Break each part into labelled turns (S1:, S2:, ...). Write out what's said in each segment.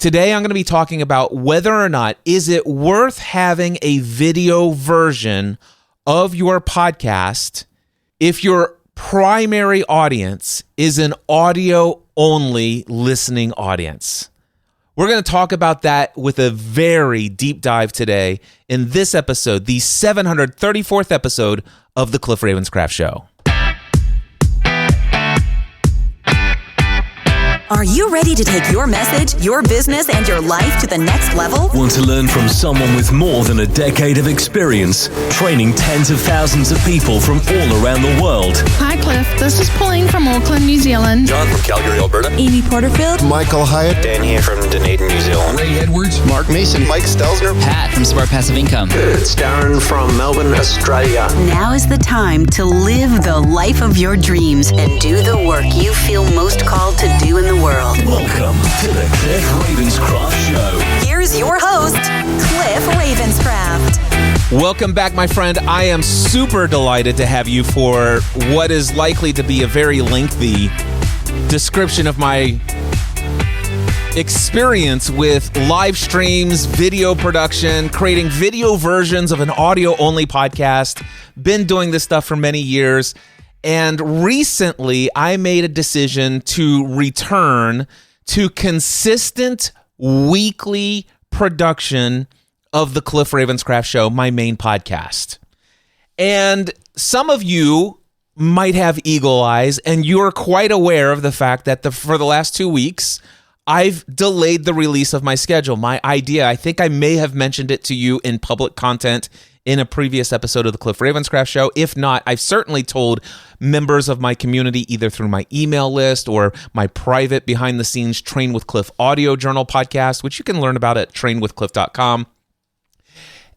S1: Today, I'm going to be talking about whether or not is it worth having a video version of your podcast if your primary audience is an audio-only listening audience. We're going to talk about that with a very deep dive today in this episode, the 734th episode of The Cliff Ravenscraft Show.
S2: Are you ready to take your message, your business, and your life to the next level?
S3: Want to learn from someone with more than a decade of experience, training tens of thousands of people from all around the world?
S4: Hi, Cliff. This is Pauline from Auckland, New Zealand.
S5: John from Calgary, Alberta.
S2: Amy Porterfield.
S6: Michael Hyatt.
S5: Dan here from Dunedin, New Zealand.
S6: Ray Edwards. Mark Mason. Mike Stelzner.
S7: Pat from Smart Passive Income.
S8: It's Darren from Melbourne, Australia.
S2: Now is the time to live the life of your dreams and do the work you feel most called to do in the world.
S3: Welcome to the Cliff Ravenscraft Show.
S2: Here's your host, Cliff Ravenscraft.
S1: Welcome back, my friend. I am super delighted to have you for what is likely to be a very lengthy description of my experience with live streams, video production, creating video versions of an audio-only podcast. Been doing this stuff for many years. And recently, I made a decision to return to consistent weekly production of the Cliff Ravenscraft Show, my main podcast. And some of you might have eagle eyes, and you're quite aware of the fact that for the last 2 weeks, I've delayed the release of my schedule. My idea, I think I may have mentioned it to you in public content in a previous episode of the Cliff Ravenscraft Show. If not, I've certainly told members of my community either through my email list or my private behind-the-scenes Train with Cliff audio journal podcast, which you can learn about at trainwithcliff.com.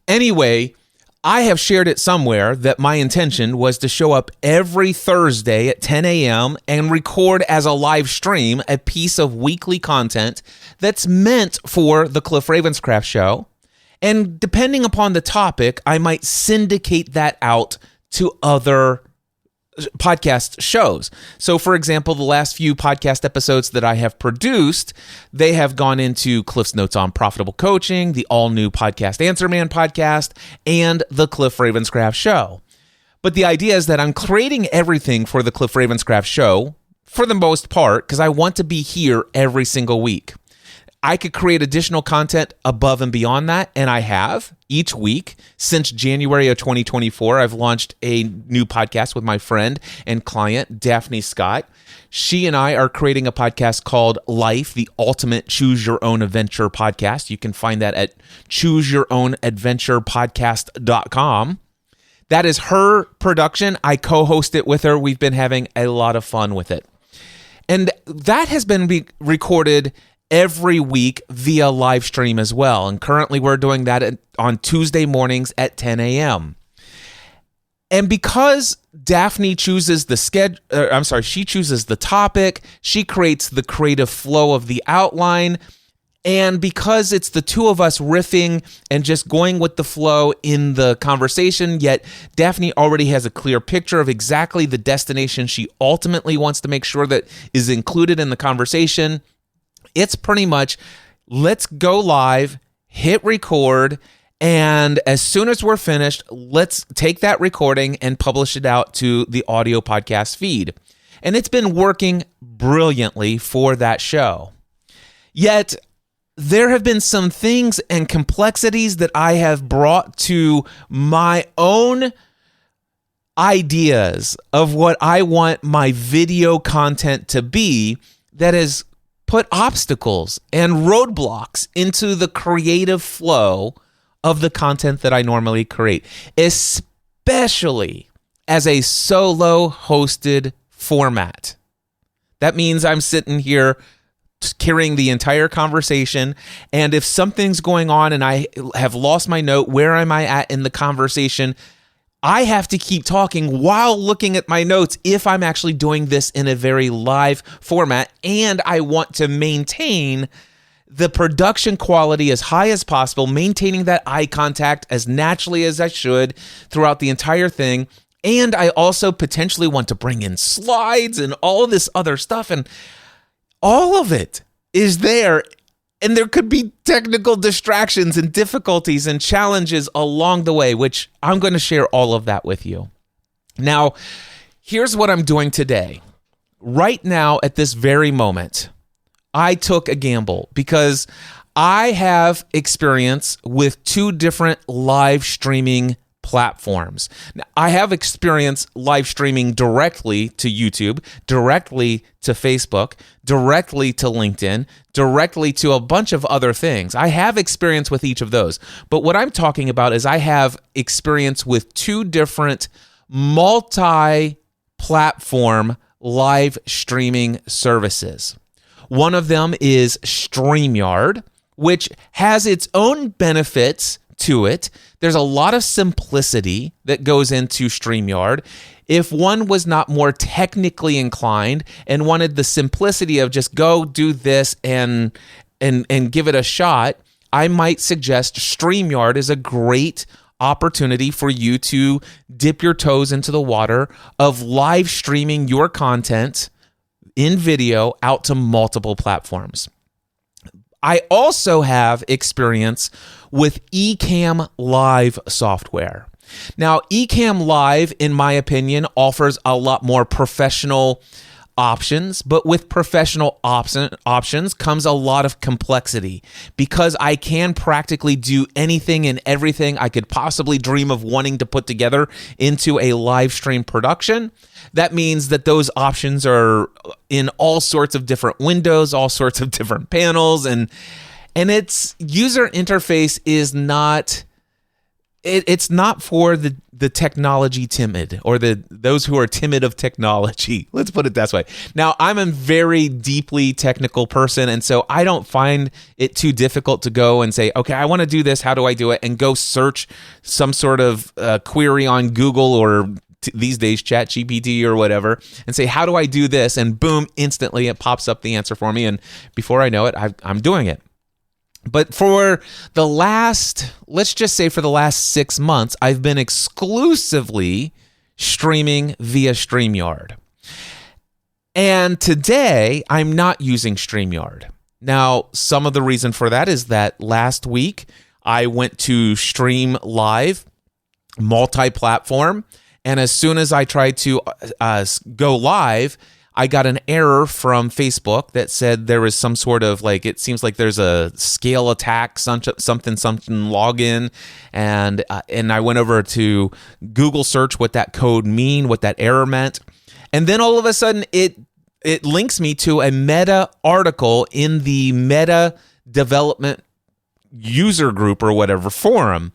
S1: Anyway, I have shared it somewhere that my intention was to show up every Thursday at 10 a.m. and record as a live stream a piece of weekly content that's meant for the Cliff Ravenscraft Show. And depending upon the topic, I might syndicate that out to other podcast shows. So, for example, the last few podcast episodes that I have produced, they have gone into Cliff's Notes on Profitable Coaching, the all-new Podcast Answer Man podcast, and the Cliff Ravenscraft Show. But the idea is that I'm creating everything for the Cliff Ravenscraft Show, for the most part, because I want to be here every single week. I could create additional content above and beyond that, and I have each week since January of 2024. I've launched a new podcast with my friend and client, Daphne Scott. She and I are creating a podcast called Life, the Ultimate Choose Your Own Adventure podcast. You can find that at chooseyourownadventurepodcast.com. That is her production. I co-host it with her. We've been having a lot of fun with it. And that has been recorded every week via live stream as well. And currently we're doing that on Tuesday mornings at 10 a.m. And because Daphne chooses the she chooses the topic, she creates the creative flow of the outline, and because it's the two of us riffing and just going with the flow in the conversation, yet Daphne already has a clear picture of exactly the destination she ultimately wants to make sure that is included in the conversation. It's pretty much, let's go live, hit record, and as soon as we're finished, let's take that recording and publish it out to the audio podcast feed. And it's been working brilliantly for that show. Yet, there have been some things and complexities that I have brought to my own ideas of what I want my video content to be that is put obstacles and roadblocks into the creative flow of the content that I normally create, especially as a solo hosted format. That means I'm sitting here carrying the entire conversation, and if something's going on and I have lost my note, where am I at in the conversation? I have to keep talking while looking at my notes if I'm actually doing this in a very live format, and I want to maintain the production quality as high as possible, maintaining that eye contact as naturally as I should throughout the entire thing. And I also potentially want to bring in slides and all of this other stuff, and all of it is there And there could be technical distractions and difficulties and challenges along the way, which I'm going to share all of that with you. Now, here's what I'm doing today. Right now, at this very moment, I took a gamble because I have experience with two different live streaming platforms. Now, I have experience live streaming directly to YouTube, directly to Facebook, directly to LinkedIn, directly to a bunch of other things. I have experience with each of those. But what I'm talking about is I have experience with two different multi-platform live streaming services. One of them is StreamYard, which has its own benefits to it. There's a lot of simplicity that goes into StreamYard. If one was not more technically inclined and wanted the simplicity of just go do this and give it a shot, I might suggest StreamYard is a great opportunity for you to dip your toes into the water of live streaming your content in video out to multiple platforms. I also have experience with Ecamm Live software. Now, Ecamm Live, in my opinion, offers a lot more professional options, but with professional options comes a lot of complexity because I can practically do anything and everything I could possibly dream of wanting to put together into a live stream production. That means that those options are in all sorts of different windows, all sorts of different panels, and its user interface is not. It's not for the technology timid or those who are timid of technology. Let's put it that way. Now, I'm a very deeply technical person, and so I don't find it too difficult to go and say, okay, I want to do this. How do I do it? And go search some sort of query on Google or these days ChatGPT or whatever and say, how do I do this? And boom, instantly it pops up the answer for me. And before I know it, I'm doing it. But for the last, let's just say for the last 6 months, I've been exclusively streaming via StreamYard. And today, I'm not using StreamYard. Now, some of the reason for that is that last week, I went to stream live, multi-platform, and as soon as I tried to go live, I got an error from Facebook that said there was some sort of it seems like there's a scale attack, something login, and I went over to Google search what that code what that error meant, and then all of a sudden it links me to a Meta article in the Meta development user group or whatever forum,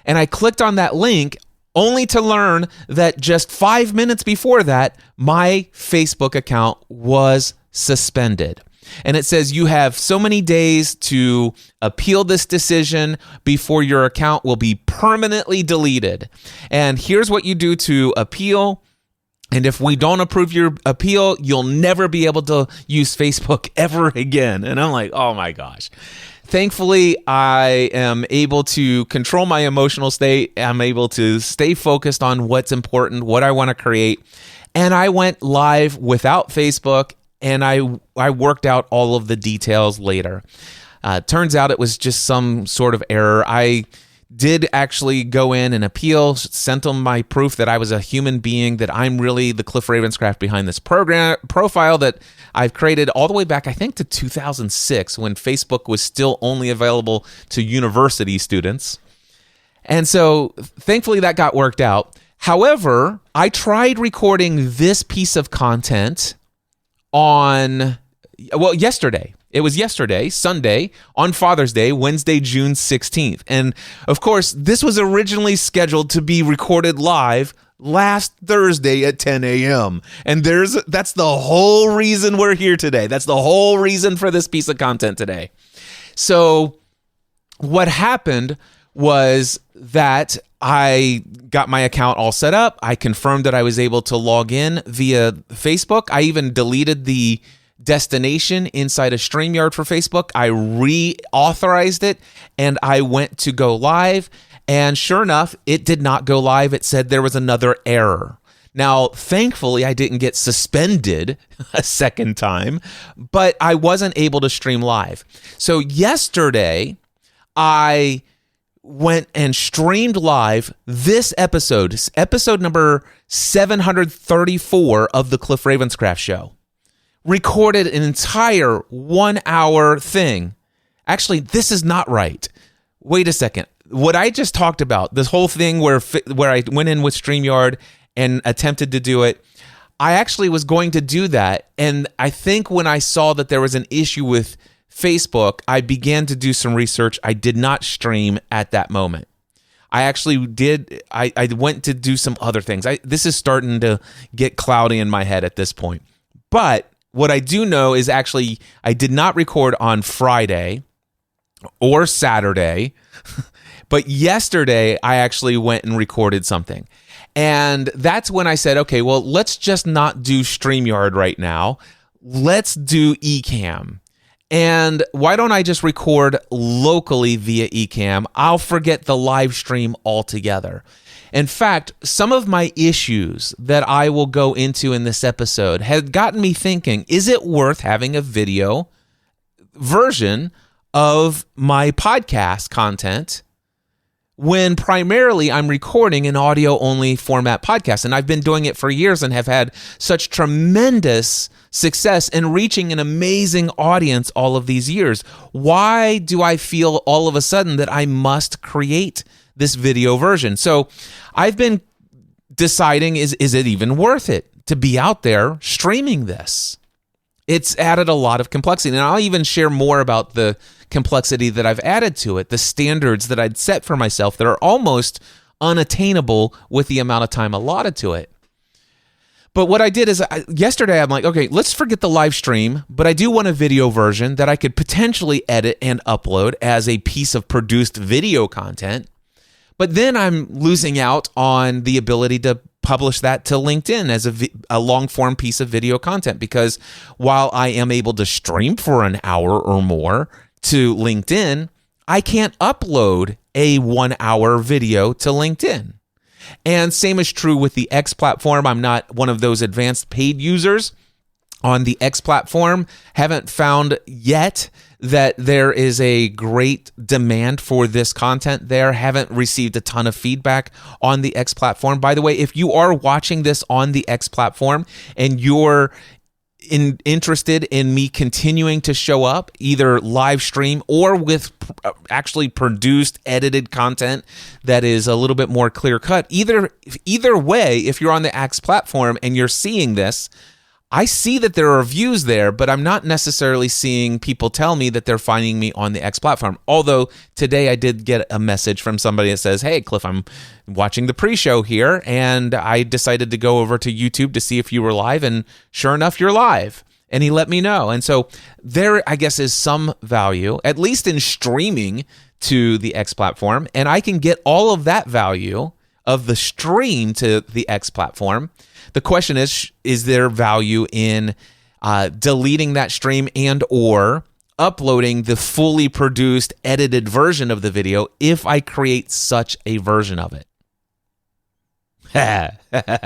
S1: and I clicked on that link, only to learn that just 5 minutes before that, my Facebook account was suspended. And it says you have so many days to appeal this decision before your account will be permanently deleted. And here's what you do to appeal. And if we don't approve your appeal, you'll never be able to use Facebook ever again. And I'm like, oh my gosh. Thankfully, I am able to control my emotional state. I'm able to stay focused on what's important, what I want to create. And I went live without Facebook, and I worked out all of the details later. Turns out it was just some sort of error. I did actually go in and appeal, sent them my proof that I was a human being, that I'm really the Cliff Ravenscraft behind this profile that I've created all the way back, I think, to 2006 when Facebook was still only available to university students. And so thankfully that got worked out. However, I tried recording this piece of content yesterday. It was yesterday, Sunday, on Father's Day, Wednesday, June 16th. And of course, this was originally scheduled to be recorded live last Thursday at 10 a.m. And that's the whole reason we're here today. That's the whole reason for this piece of content today. So what happened was that I got my account all set up. I confirmed that I was able to log in via Facebook. I even deleted the destination inside of StreamYard for Facebook. I reauthorized it and I went to go live. And sure enough, it did not go live. It said there was another error. Now, thankfully, I didn't get suspended a second time, but I wasn't able to stream live. So yesterday, I went and streamed live this episode number 734 of the Cliff Ravenscraft Show. Recorded an entire 1 hour thing. Actually, this is not right. Wait a second. What I just talked about, this whole thing where I went in with StreamYard and attempted to do it, I actually was going to do that. And I think when I saw that there was an issue with Facebook, I began to do some research. I did not stream at that moment. I actually did. I went to do some other things. This is starting to get cloudy in my head at this point. But what I do know is actually I did not record on Friday or Saturday, but yesterday I actually went and recorded something. And that's when I said, okay, well, let's just not do StreamYard right now. Let's do Ecamm. And why don't I just record locally via Ecamm? I'll forget the live stream altogether. In fact, some of my issues that I will go into in this episode had gotten me thinking, is it worth having a video version of my podcast content when primarily I'm recording an audio-only format podcast? And I've been doing it for years and have had such tremendous success in reaching an amazing audience all of these years. Why do I feel all of a sudden that I must create this video version? So I've been deciding, is it even worth it to be out there streaming this? It's added a lot of complexity, and I'll even share more about the complexity that I've added to it, the standards that I'd set for myself that are almost unattainable with the amount of time allotted to it. But what I did is yesterday I'm like, okay, let's forget the live stream, but I do want a video version that I could potentially edit and upload as a piece of produced video content. But then I'm losing out on the ability to publish that to LinkedIn as a long-form piece of video content, because while I am able to stream for an hour or more to LinkedIn, I can't upload a 1 hour video to LinkedIn. And same is true with the X platform. I'm not one of those advanced paid users on the X platform. Haven't found yet that there is a great demand for this content there. Haven't received a ton of feedback on the X platform. By the way, if you are watching this on the X platform and you're interested in me continuing to show up either live stream or with actually produced edited content that is a little bit more clear cut, either way, if you're on the X platform and you're seeing this, I see that there are views there, but I'm not necessarily seeing people tell me that they're finding me on the X platform. Although today I did get a message from somebody that says, hey, Cliff, I'm watching the pre-show here, and I decided to go over to YouTube to see if you were live, and sure enough, you're live. And he let me know. And so there, I guess, is some value, at least in streaming to the X platform, and I can get all of that value of the stream to the X platform. The question is there value in deleting that stream and or uploading the fully produced, edited version of the video if I create such a version of it?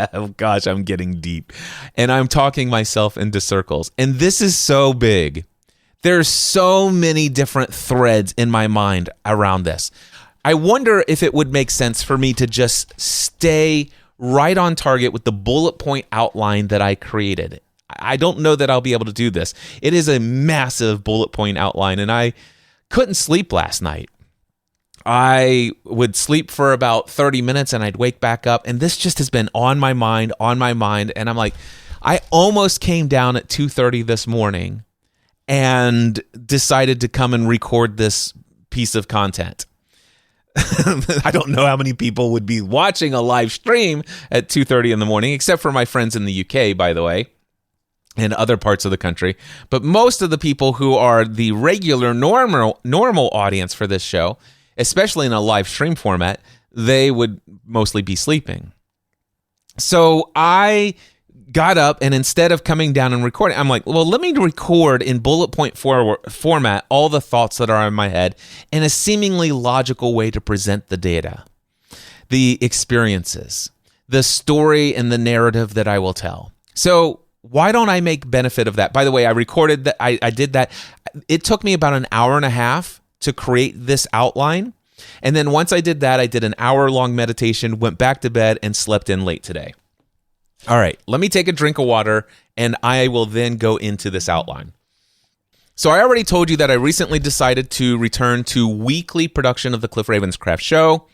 S1: Oh gosh, I'm getting deep. And I'm talking myself into circles. And this is so big. There's so many different threads in my mind around this. I wonder if it would make sense for me to just stay right on target with the bullet point outline that I created. I don't know that I'll be able to do this. It is a massive bullet point outline, and I couldn't sleep last night. I would sleep for about 30 minutes and I'd wake back up, and this just has been on my mind, and I'm like, I almost came down at 2:30 this morning and decided to come and record this piece of content. I don't know how many people would be watching a live stream at 2:30 in the morning, except for my friends in the UK, by the way, and other parts of the country. But most of the people who are the regular normal audience for this show, especially in a live stream format, they would mostly be sleeping. So I got up, and instead of coming down and recording, I'm like, well, let me record in bullet point format all the thoughts that are in my head in a seemingly logical way to present the data, the experiences, the story and the narrative that I will tell. So why don't I make benefit of that? By the way, I recorded that. I did that. It took me about an hour and a half to create this outline. And then once I did that, I did an hour-long meditation, went back to bed, and slept in late today. All right, let me take a drink of water, and I will then go into this outline. So I already told you that I recently decided to return to weekly production of the Cliff Ravenscraft Show.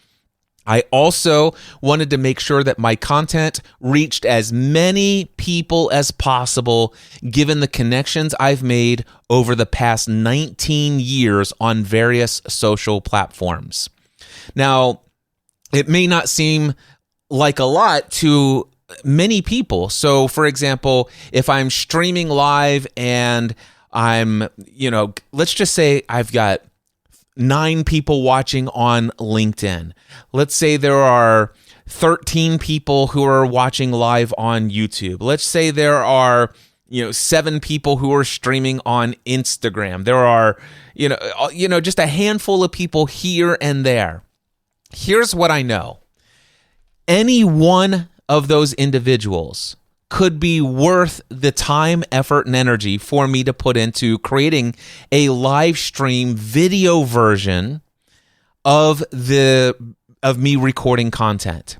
S1: I also wanted to make sure that my content reached as many people as possible, given the connections I've made over the past 19 years on various social platforms. Now, it may not seem like a lot to many people. So, for example, if I'm streaming live and I'm, let's just say I've got 9 people watching on LinkedIn. Let's say there are 13 people who are watching live on YouTube. Let's say there are, 7 people who are streaming on Instagram. There are, just a handful of people here and there. Here's what I know. Any one of those individuals could be worth the time, effort, and energy for me to put into creating a live stream video version of me recording content.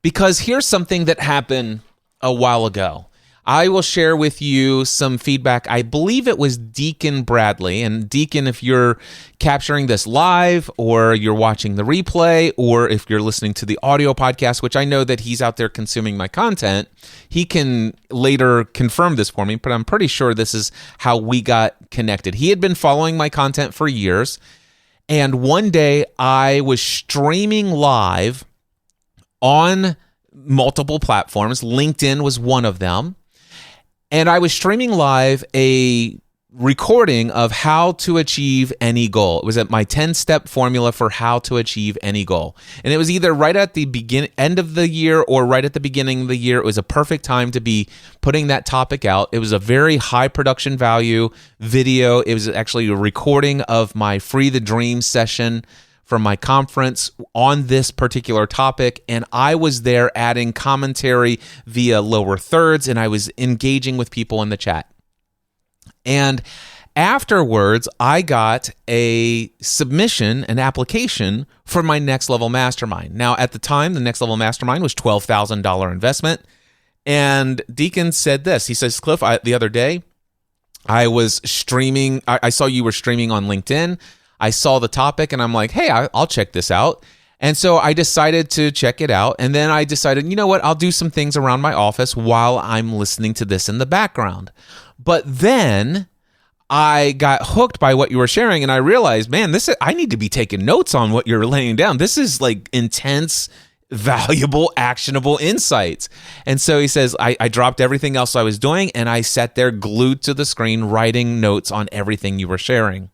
S1: Because here's something that happened a while ago. I will share with you some feedback. I believe it was Deacon Bradley. And Deacon, if you're capturing this live or you're watching the replay or if you're listening to the audio podcast, which I know that he's out there consuming my content, he can later confirm this for me, but I'm pretty sure this is how we got connected. He had been following my content for years. And one day I was streaming live on multiple platforms. LinkedIn was one of them. And I was streaming live a recording of how to achieve any goal. It was at my 10-step formula for how to achieve any goal. And it was either right at the end of the year or right at the beginning of the year. It was a perfect time to be putting that topic out. It was a very high production value video. It was actually a recording of my Free the Dream session from my conference on this particular topic, and I was there adding commentary via lower thirds, and I was engaging with people in the chat. And afterwards, I got a submission, an application for my Next Level Mastermind. Now, at the time, the Next Level Mastermind was $12,000 investment, and Deacon said this. He says, Cliff, the other day, I was streaming. I saw you were streaming on LinkedIn. I saw the topic and I'm like, hey, I'll check this out. And so I decided to check it out. And then I decided, you know what? I'll do some things around my office while I'm listening to this in the background. But then I got hooked by what you were sharing and I realized, man, I need to be taking notes on what you're laying down. This is like intense, valuable, actionable insights. And so he says, I dropped everything else I was doing and I sat there glued to the screen writing notes on everything you were sharing.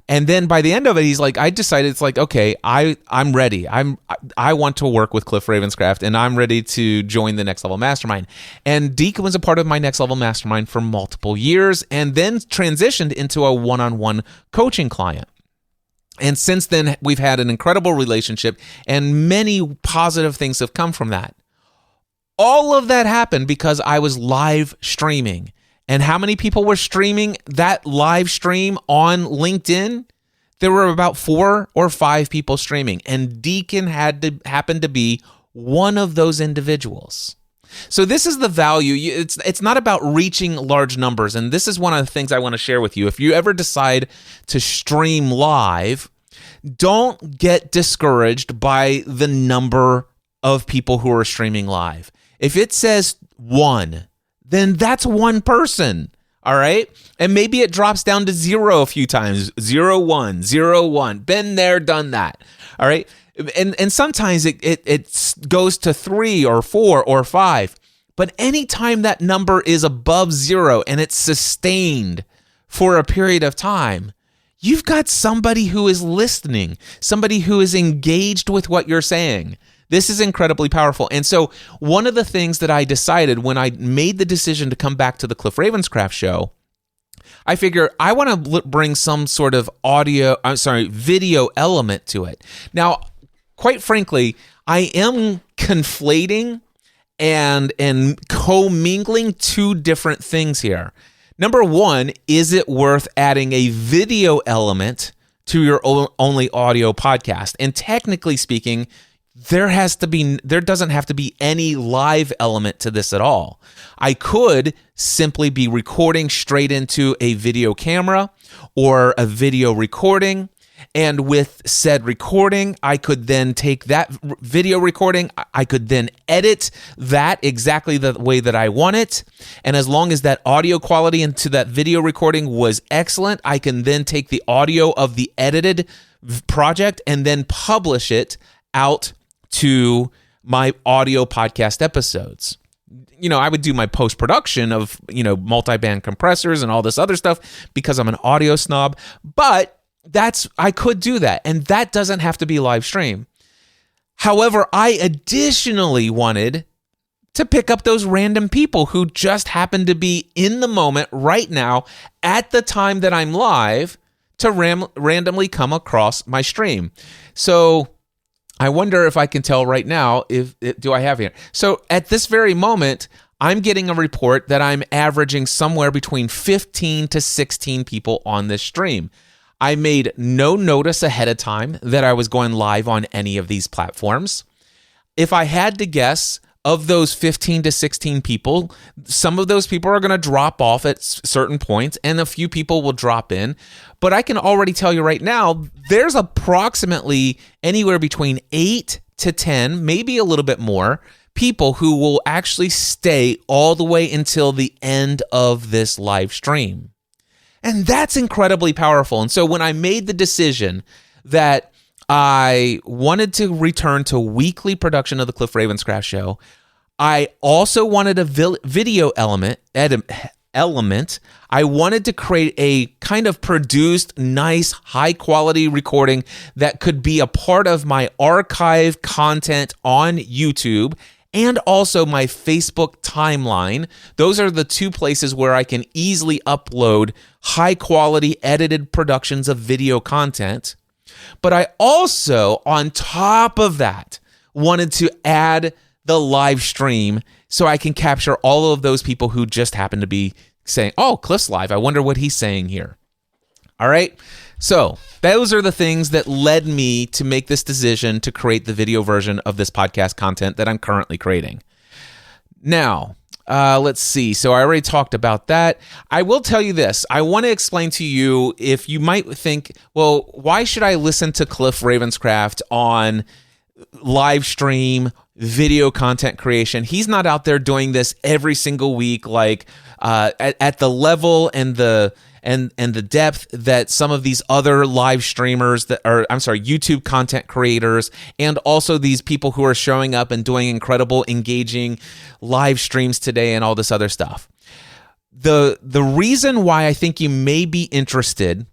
S1: And then by the end of it, he's like, I decided it's like, okay, I'm ready. I want to work with Cliff Ravenscraft and I'm ready to join the Next Level Mastermind. And Deacon was a part of my Next Level Mastermind for multiple years and then transitioned into a one-on-one coaching client. And since then, we've had an incredible relationship and many positive things have come from that. All of that happened because I was live streaming. And how many people were streaming that live stream on LinkedIn? There were about 4 or 5 people streaming, and Deacon happened to be one of those individuals. So this is the value. It's not about reaching large numbers, and this is one of the things I want to share with you. If you ever decide to stream live, don't get discouraged by the number of people who are streaming live. If it says 1, then that's one person, all right? And maybe it drops down to 0 a few times, 0, 1, 0, 1. Been there, done that, all right? And sometimes it goes to 3 or 4 or 5. But anytime that number is above 0 and it's sustained for a period of time, you've got somebody who is listening, somebody who is engaged with what you're saying. This is incredibly powerful. And so one of the things that I decided when I made the decision to come back to the Cliff Ravenscraft show, I figure I want to bring some sort of video element to it. Now, quite frankly, I am conflating and commingling two different things here. Number one, is it worth adding a video element to your only audio podcast? And technically speaking, there doesn't have to be any live element to this at all. I could simply be recording straight into a video camera or a video recording. And with said recording, I could then take that video recording, I could then edit that exactly the way that I want it. And as long as that audio quality into that video recording was excellent, I can then take the audio of the edited project and then publish it out to my audio podcast episodes. I would do my post-production of, multi-band compressors and all this other stuff because I'm an audio snob, but I could do that, and that doesn't have to be live stream. However, I additionally wanted to pick up those random people who just happen to be in the moment right now at the time that I'm live to randomly come across my stream. So I wonder if I can tell right now do I have here. So at this very moment, I'm getting a report that I'm averaging somewhere between 15 to 16 people on this stream. I made no notice ahead of time that I was going live on any of these platforms. If I had to guess, of those 15 to 16 people, some of those people are going to drop off at certain points and a few people will drop in. But I can already tell you right now, there's approximately anywhere between 8 to 10, maybe a little bit more, people who will actually stay all the way until the end of this live stream. And that's incredibly powerful. And so when I made the decision that I wanted to return to weekly production of the Cliff Ravenscraft Show, I also wanted a video element. I wanted to create a kind of produced, nice, high-quality recording that could be a part of my archive content on YouTube and also my Facebook timeline. Those are the two places where I can easily upload high-quality edited productions of video content. But I also, on top of that, wanted to add the live stream so I can capture all of those people who just happen to be saying, oh, Cliff's live. I wonder what he's saying here. All right. So those are the things that led me to make this decision to create the video version of this podcast content that I'm currently creating. Now, let's see. So I already talked about that. I will tell you this. I want to explain to you, if you might think, well, why should I listen to Cliff Ravenscraft on live stream video content creation? He's not out there doing this every single week, like at the level and the depth that some of these other live streamers YouTube content creators, and also these people who are showing up and doing incredible, engaging live streams today and all this other stuff. The reason why I think you may be interested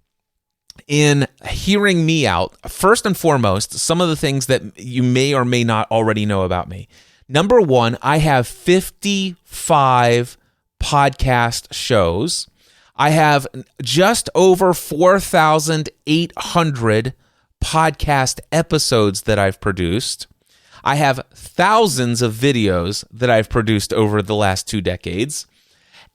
S1: in hearing me out, first and foremost, some of the things that you may or may not already know about me. Number one, I have 55 podcast shows. I have just over 4,800 podcast episodes that I've produced. I have thousands of videos that I've produced over the last 2 decades.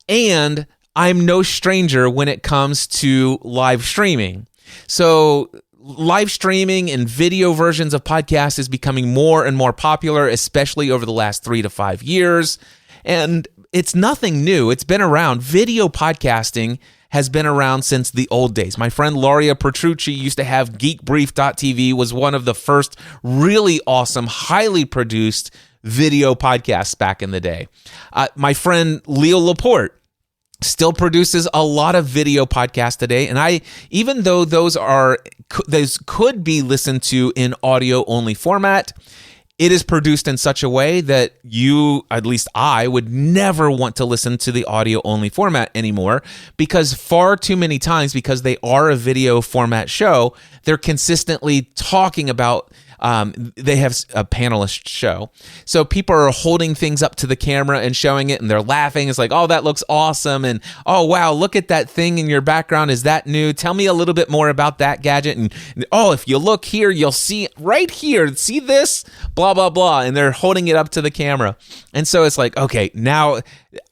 S1: And I'm no stranger when it comes to live streaming. So live streaming and video versions of podcasts is becoming more and more popular, especially over the last 3 to 5 years. And it's nothing new. It's been around. Video podcasting has been around since the old days. My friend Laria Petrucci used to have geekbrief.tv, was one of the first really awesome, highly produced video podcasts back in the day. My friend Leo Laporte still produces a lot of video podcasts today. And even though those could be listened to in audio only format, it is produced in such a way that at least I would never want to listen to the audio only format anymore, because far too many times, because they are a video format show, they're consistently talking about they have a panelist show. So people are holding things up to the camera and showing it, and they're laughing. It's like, oh, that looks awesome. And, oh, wow, look at that thing in your background. Is that new? Tell me a little bit more about that gadget. And, oh, if you look here, you'll see right here. See this? Blah, blah, blah. And they're holding it up to the camera. And so it's like, okay, now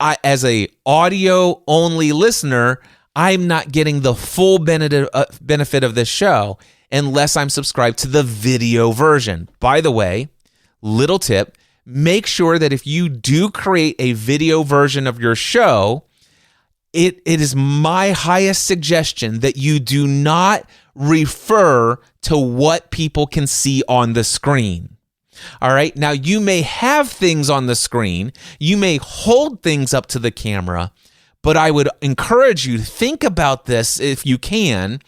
S1: as a audio only listener, I'm not getting the full benefit of this show unless I'm subscribed to the video version. By the way, little tip, make sure that if you do create a video version of your show, it is my highest suggestion that you do not refer to what people can see on the screen. All right. Now, you may have things on the screen. You may hold things up to the camera, but I would encourage you to think about this if you can.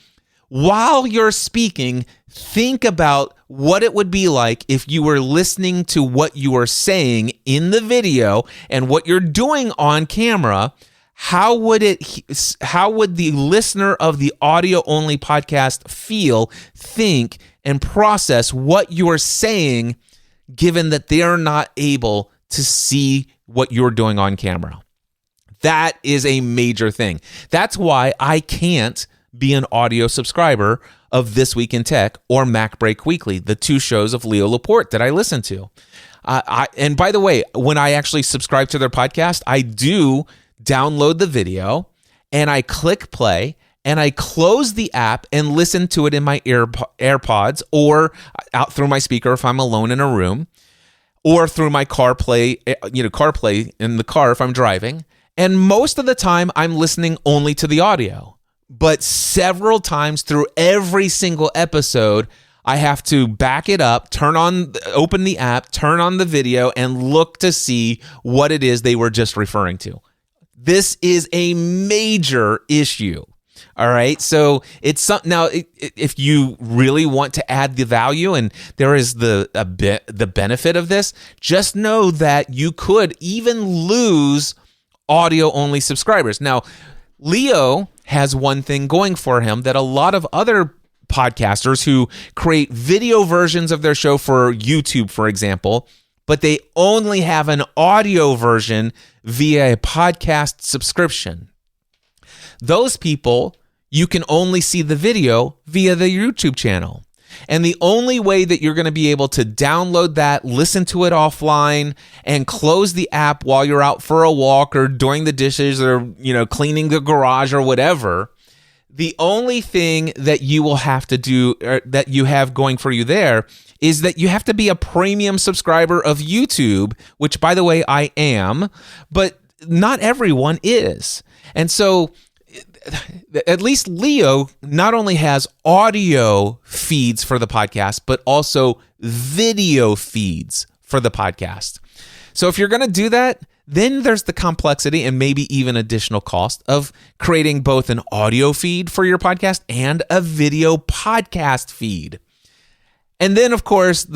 S1: While you're speaking, think about what it would be like if you were listening to what you are saying in the video and what you're doing on camera. How would the listener of the audio-only podcast feel, think, and process what you're saying, given that they are not able to see what you're doing on camera? That is a major thing. That's why I can't be an audio subscriber of This Week in Tech or Mac Break Weekly, the two shows of Leo Laporte that I listen to. And by the way, when I actually subscribe to their podcast, I do download the video and I click play and I close the app and listen to it in my AirPods or out through my speaker if I'm alone in a room, or through my CarPlay in the car if I'm driving. And most of the time I'm listening only to the audio. But several times through every single episode, I have to back it up, open the app, turn on the video, and look to see what it is they were just referring to. This is a major issue. All right. So it's something now. If you really want to add the value, and there is the benefit of this, just know that you could even lose audio only subscribers. Now, Leo has one thing going for him that a lot of other podcasters who create video versions of their show for YouTube, for example, but they only have an audio version via a podcast subscription. Those people, you can only see the video via the YouTube channel. And the only way that you're going to be able to download that, listen to it offline, and close the app while you're out for a walk or doing the dishes or, cleaning the garage or whatever, the only thing that you will have to do, or that you have going for you there, is that you have to be a premium subscriber of YouTube, which, by the way, I am, but not everyone is. And so at least Leo not only has audio feeds for the podcast, but also video feeds for the podcast. So if you're going to do that, then there's the complexity and maybe even additional cost of creating both an audio feed for your podcast and a video podcast feed. And then, of course,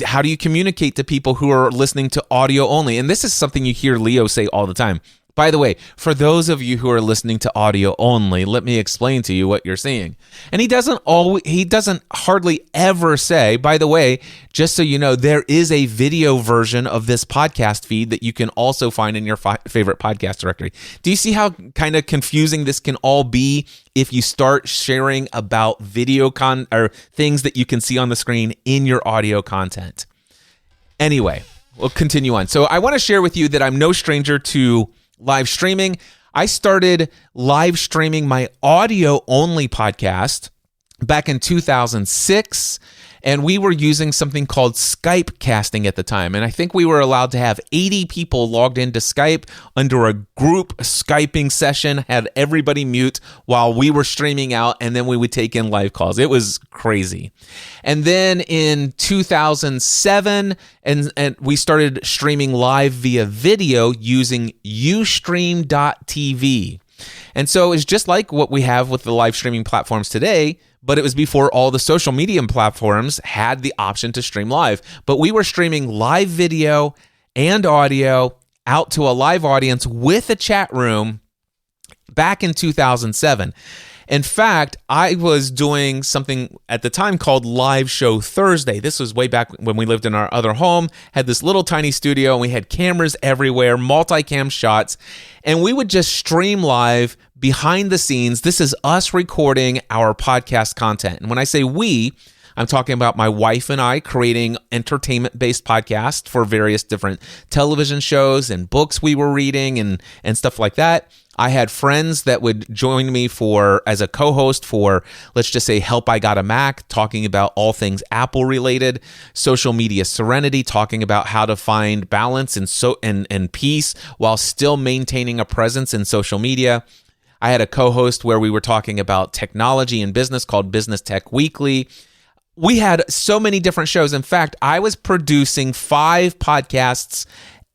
S1: how do you communicate to people who are listening to audio only? And this is something you hear Leo say all the time. By the way, for those of you who are listening to audio only, let me explain to you what you're seeing. And he doesn't hardly ever say, by the way, just so you know, there is a video version of this podcast feed that you can also find in your favorite podcast directory. Do you see how kind of confusing this can all be if you start sharing about video or things that you can see on the screen in your audio content? Anyway, we'll continue on. So I want to share with you that I'm no stranger to live streaming. I started live streaming my audio only podcast back in 2006, and we were using something called Skype casting at the time. And I think we were allowed to have 80 people logged into Skype under a group Skyping session, had everybody mute while we were streaming out, and then we would take in live calls. It was crazy. And then in 2007, and we started streaming live via video using Ustream.tv. And so it's just like what we have with the live streaming platforms today, but it was before all the social media platforms had the option to stream live. But we were streaming live video and audio out to a live audience with a chat room back in 2007. In fact, I was doing something at the time called Live Show Thursday. This was way back when we lived in our other home, had this little tiny studio, and we had cameras everywhere, multicam shots, and we would just stream live behind the scenes. This is us recording our podcast content. And when I say we, I'm talking about my wife and I creating entertainment-based podcasts for various different television shows and books we were reading and stuff like that. I had friends that would join me as a co-host for, let's just say, Help I Got a Mac, talking about all things Apple related, Social Media Serenity, talking about how to find balance and peace while still maintaining a presence in social media. I had a co-host where we were talking about technology and business called Business Tech Weekly. We had so many different shows. In fact, I was producing 5 podcasts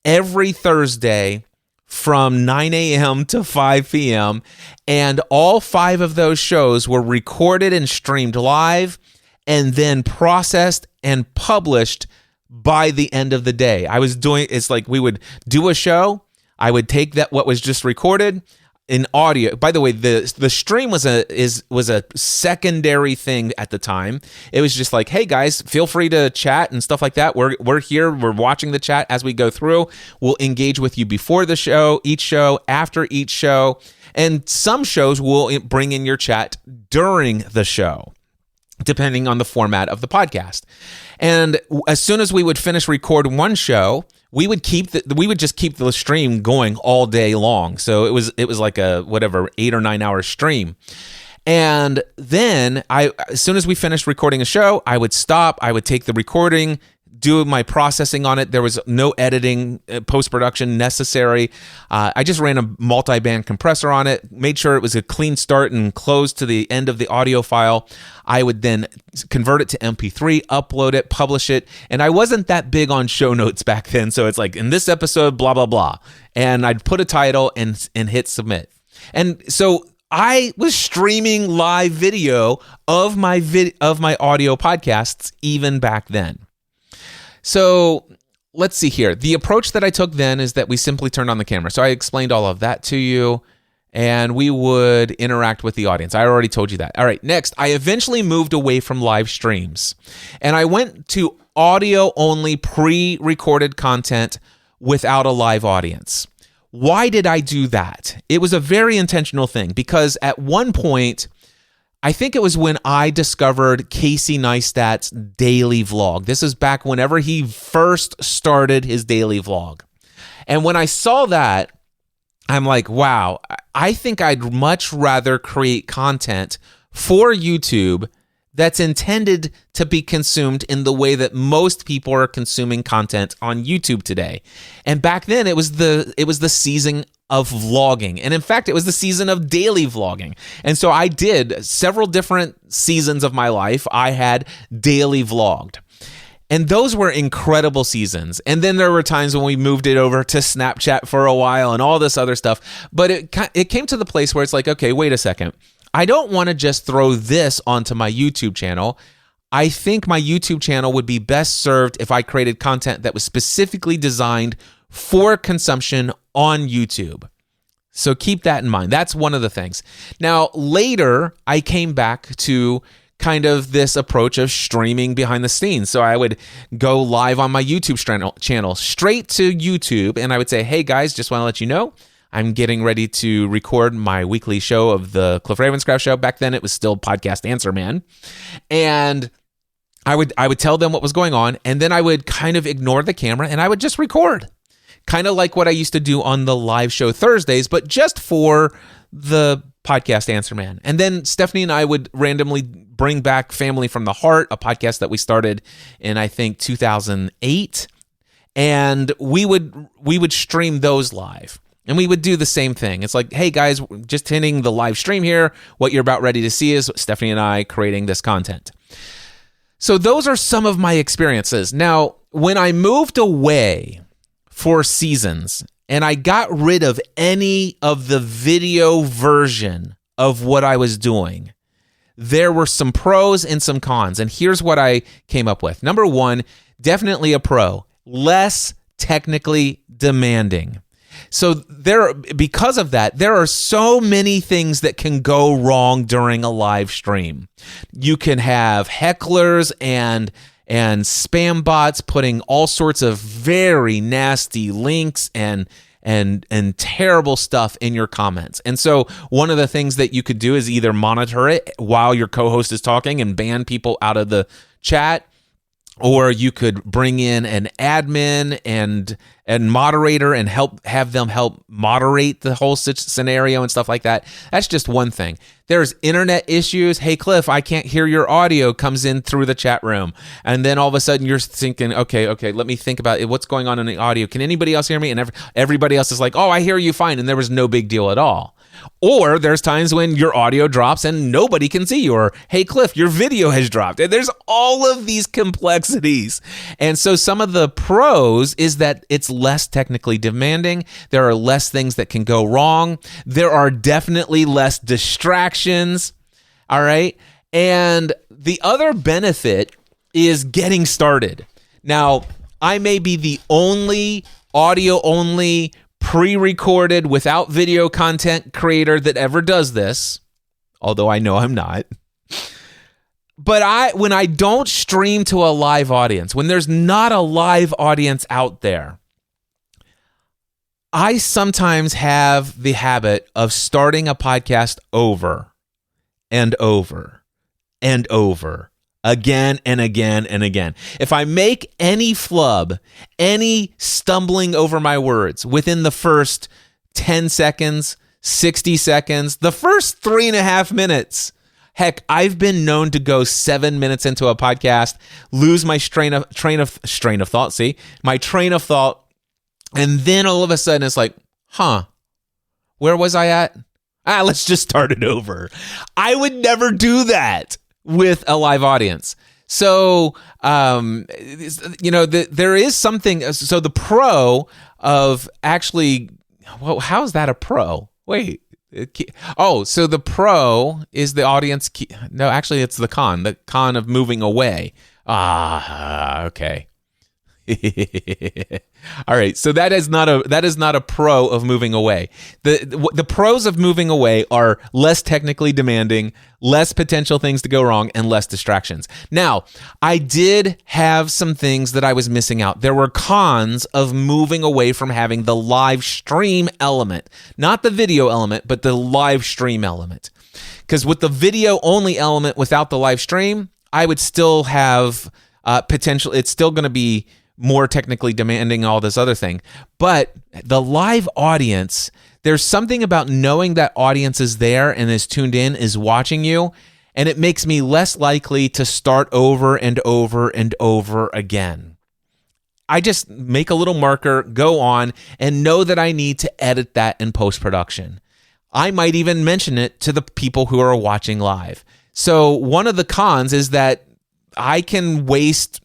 S1: every Thursday from 9 a.m. to 5 p.m. And all 5 of those shows were recorded and streamed live and then processed and published by the end of the day. It's like we would do a show. I would take what was just recorded in audio. By the way, the stream was a secondary thing at the time. It was just like, hey guys, feel free to chat and stuff like that. We're here. We're watching the chat as we go through. We'll engage with you before the show, each show, after each show, and some shows will bring in your chat during the show, depending on the format of the podcast. And as soon as we would finish recording one show, we would just keep the stream going all day long. So it was like a 8 or 9 hour stream. And then as soon as we finished recording a show, I would stop, I would take the recording, do my processing on it. There was no editing, post-production necessary. I just ran a multi-band compressor on it, made sure it was a clean start and close to the end of the audio file. I would then convert it to MP3, upload it, publish it. And I wasn't that big on show notes back then. So it's like, in this episode, blah, blah, blah. And I'd put a title and hit submit. And so I was streaming live video of my audio podcasts even back then. So let's see here. The approach that I took then is that we simply turned on the camera. So I explained all of that to you, and we would interact with the audience. I already told you that. All right, next, I eventually moved away from live streams, and I went to audio-only pre-recorded content without a live audience. Why did I do that? It was a very intentional thing, because at one point, I think it was when I discovered Casey Neistat's daily vlog. This is back whenever he first started his daily vlog. And when I saw that, I'm like, wow, I think I'd much rather create content for YouTube that's intended to be consumed in the way that most people are consuming content on YouTube today. And back then it was the season of vlogging. And in fact, it was the season of daily vlogging. And so I did several different seasons of my life. I had daily vlogged. And those were incredible seasons. And then there were times when we moved it over to Snapchat for a while and all this other stuff. But it came to the place where it's like, okay, wait a second. I don't want to just throw this onto my YouTube channel. I think my YouTube channel would be best served if I created content that was specifically designed for consumption on YouTube. So keep that in mind. That's one of the things. Now, later, I came back to kind of this approach of streaming behind the scenes. So I would go live on my YouTube channel straight to YouTube, and I would say, hey guys, just want to let you know, I'm getting ready to record my weekly show of the Cliff Ravenscraft Show. Back then, it was still Podcast Answer Man. And I would tell them what was going on, and then I would kind of ignore the camera, and I would just record. Kind of like what I used to do on the live show Thursdays, but just for the Podcast Answer Man. And then Stephanie and I would randomly bring back Family from the Heart, a podcast that we started in, I think, 2008. And we would stream those live. And we would do the same thing. It's like, hey guys, just hitting the live stream here. What you're about ready to see is Stephanie and I creating this content. So those are some of my experiences. Now, when I moved away for seasons and I got rid of any of the video version of what I was doing, there were some pros and some cons. And here's what I came up with. Number one, definitely a pro, less technically demanding. So because of that, there are so many things that can go wrong during a live stream. You can have hecklers and spam bots putting all sorts of very nasty links and terrible stuff in your comments. And so one of the things that you could do is either monitor it while your co-host is talking and ban people out of the chat, or you could bring in an admin and moderator and have them help moderate the whole scenario and stuff like that. That's just one thing. There's internet issues. Hey, Cliff, I can't hear your audio comes in through the chat room. And then all of a sudden you're thinking, okay, let me think about it. What's going on in the audio? Can anybody else hear me? And everybody else is like, oh, I hear you fine. And there was no big deal at all. Or there's times when your audio drops and nobody can see you. Or, hey, Cliff, your video has dropped. And there's all of these complexities. And so some of the pros is that it's less technically demanding. There are less things that can go wrong. There are definitely less distractions. All right. And the other benefit is getting started. Now, I may be the only audio-only pre-recorded without video content creator that ever does this, although I know I'm not. But when I don't stream to a live audience, when there's not a live audience out there, I sometimes have the habit of starting a podcast over and over and over, again and again and again. If I make any flub, any stumbling over my words within the first 10 seconds, 60 seconds, the first 3.5 minutes, heck, I've been known to go 7 minutes into a podcast, lose my train of thought, and then all of a sudden it's like, where was I at? Let's just start it over. I would never do that with a live audience. So, there is something. So the pro of actually, well, how is that a pro? Wait. So the pro is the audience. No, actually, it's the con of moving away. Okay. All right, so that is not a pro of moving away. The pros of moving away are less technically demanding, less potential things to go wrong, and less distractions. Now, I did have some things that I was missing out. There were cons of moving away from having the live stream element, not the video element, but the live stream element. Because with the video only element without the live stream, I would still have potential. It's still going to be more technically demanding, all this other thing. But the live audience, there's something about knowing that audience is there and is tuned in, is watching you, and it makes me less likely to start over and over and over again. I just make a little marker, go on, and know that I need to edit that in post-production. I might even mention it to the people who are watching live. So one of the cons is that I can waste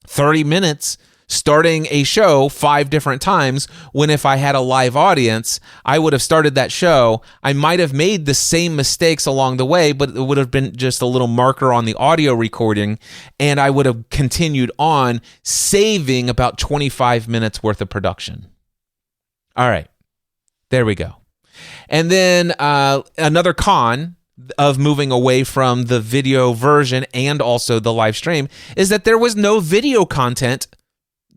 S1: 30 minutes starting a show 5 different times, when if I had a live audience, I would have started that show. I might have made the same mistakes along the way, but it would have been just a little marker on the audio recording, and I would have continued on, saving about 25 minutes worth of production. All right, there we go. And then another con of moving away from the video version and also the live stream is that there was no video content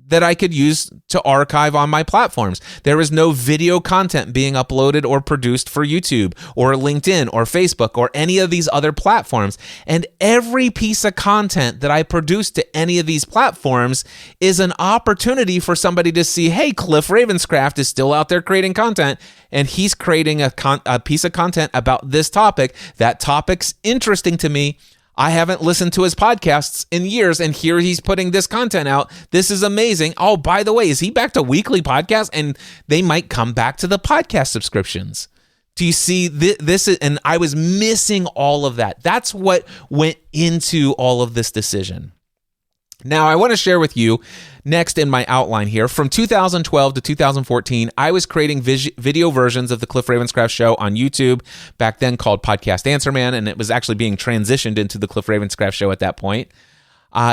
S1: that I could use to archive on my platforms. There is no video content being uploaded or produced for YouTube or LinkedIn or Facebook or any of these other platforms. And every piece of content that I produce to any of these platforms is an opportunity for somebody to see, hey, Cliff Ravenscraft is still out there creating content, and he's creating a piece of content about this topic. That topic's interesting to me. I haven't listened to his podcasts in years, and here he's putting this content out. This is amazing. Oh, by the way, is he back to weekly podcasts? And they might come back to the podcast subscriptions. Do you see this? And I was missing all of that. That's what went into all of this decision. Now, I want to share with you next in my outline here. From 2012 to 2014, I was creating video versions of the Cliff Ravenscraft Show on YouTube, back then called Podcast Answer Man, and it was actually being transitioned into the Cliff Ravenscraft Show at that point.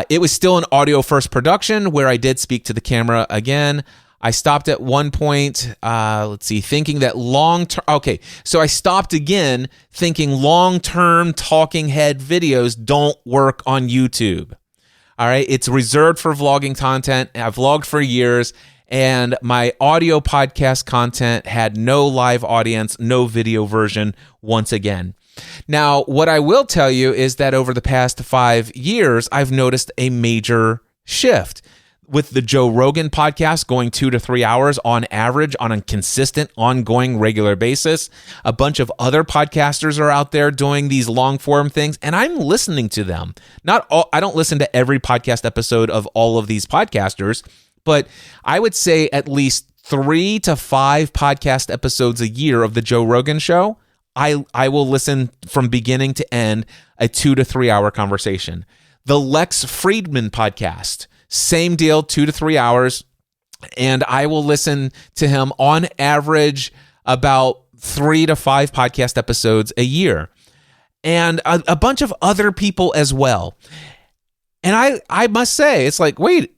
S1: It was still an audio-first production where I did speak to the camera again. I stopped at one point, thinking that long-term... Okay, so I stopped again thinking long-term talking head videos don't work on YouTube. All right, it's reserved for vlogging content. I've vlogged for years, and my audio podcast content had no live audience, no video version once again. Now, what I will tell you is that over the past 5 years, I've noticed a major shift. With the Joe Rogan podcast going 2 to 3 hours on average on a consistent, ongoing, regular basis. A bunch of other podcasters are out there doing these long form things, and I'm listening to them. I don't listen to every podcast episode of all of these podcasters, but I would say at least 3 to 5 podcast episodes a year of the Joe Rogan show. I will listen from beginning to end, a 2 to 3 hour conversation. The Lex Friedman podcast, same deal, 2 to 3 hours, and I will listen to him on average about 3 to 5 podcast episodes a year, and a bunch of other people as well. And I must say, it's like, wait,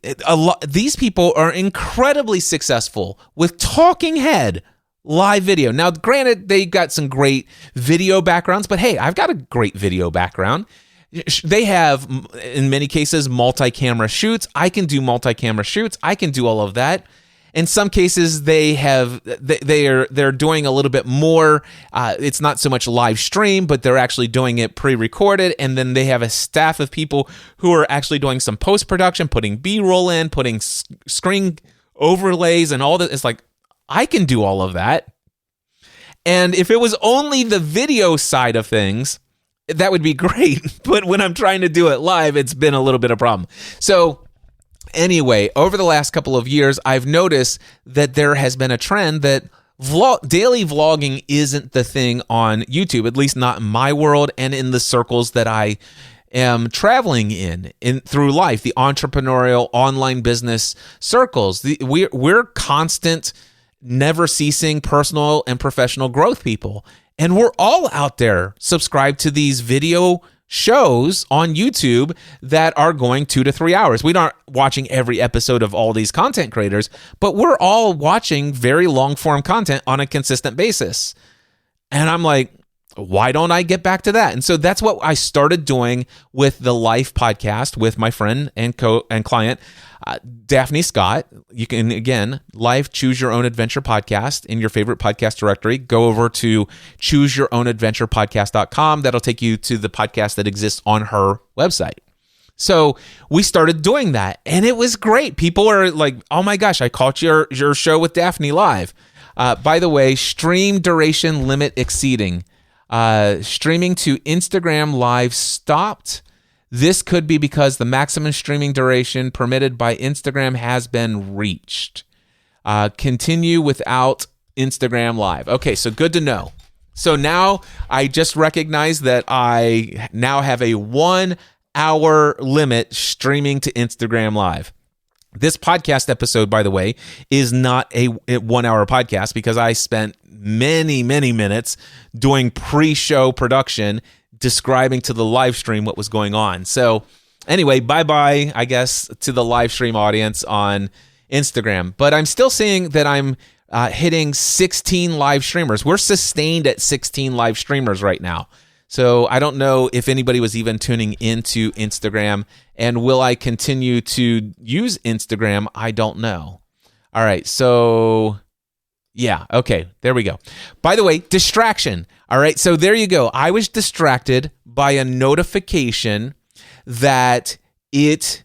S1: these people are incredibly successful with talking head live video. Now, granted, they got some great video backgrounds, but hey, I've got a great video background. They have, in many cases, multi-camera shoots. I can do multi-camera shoots. I can do all of that. In some cases, they're doing a little bit more. It's not so much live stream, but they're actually doing it pre-recorded. And then they have a staff of people who are actually doing some post-production, putting B-roll in, putting screen overlays and all that. It's like, I can do all of that. And if it was only the video side of things, that would be great. But when I'm trying to do it live, it's been a little bit of a problem. So anyway, over the last couple of years, I've noticed that there has been a trend that daily vlogging isn't the thing on YouTube, at least not in my world and in the circles that I am traveling in through life, the entrepreneurial online business circles. We're constant, never ceasing personal and professional growth people. And we're all out there subscribed to these video shows on YouTube that are going 2 to 3 hours. We aren't watching every episode of all these content creators, but we're all watching very long form content on a consistent basis. And I'm like, why don't I get back to that? And so that's what I started doing with the Life podcast with my friend and client, Daphne Scott. You can, again, Life Choose Your Own Adventure podcast in your favorite podcast directory. Go over to chooseyourownadventurepodcast.com. That'll take you to the podcast that exists on her website. So we started doing that, and it was great. People are like, oh my gosh, I caught your show with Daphne live. By the way, stream duration limit exceeding. Streaming to Instagram Live stopped. This could be because the maximum streaming duration permitted by Instagram has been reached. Continue without Instagram Live. Okay, so good to know. So now I just recognize that I now have a 1 hour limit streaming to Instagram Live. This podcast episode, by the way, is not a 1 hour podcast because I spent many, many minutes doing pre-show production, describing to the live stream what was going on. So anyway, bye-bye, I guess, to the live stream audience on Instagram. But I'm still seeing that I'm hitting 16 live streamers. We're sustained at 16 live streamers right now. So I don't know if anybody was even tuning into Instagram, and will I continue to use Instagram? I don't know. All right, so yeah, okay, there we go. By the way, distraction. All right, so there you go. I was distracted by a notification that it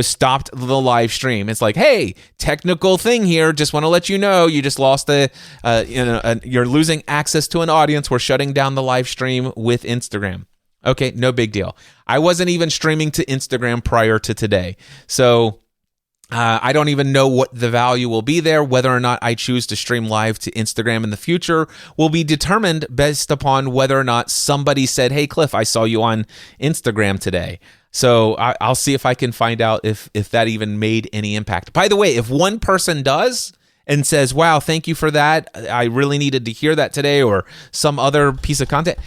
S1: stopped the live stream. It's like, hey, technical thing here. Just want to let you know you just lost you're losing access to an audience. We're shutting down the live stream with Instagram. Okay, no big deal. I wasn't even streaming to Instagram prior to today. So I don't even know what the value will be there. Whether or not I choose to stream live to Instagram in the future will be determined based upon whether or not somebody said, hey, Cliff, I saw you on Instagram today. So I'll see if I can find out if that even made any impact. By the way, if one person does and says, wow, thank you for that, I really needed to hear that today, or some other piece of content,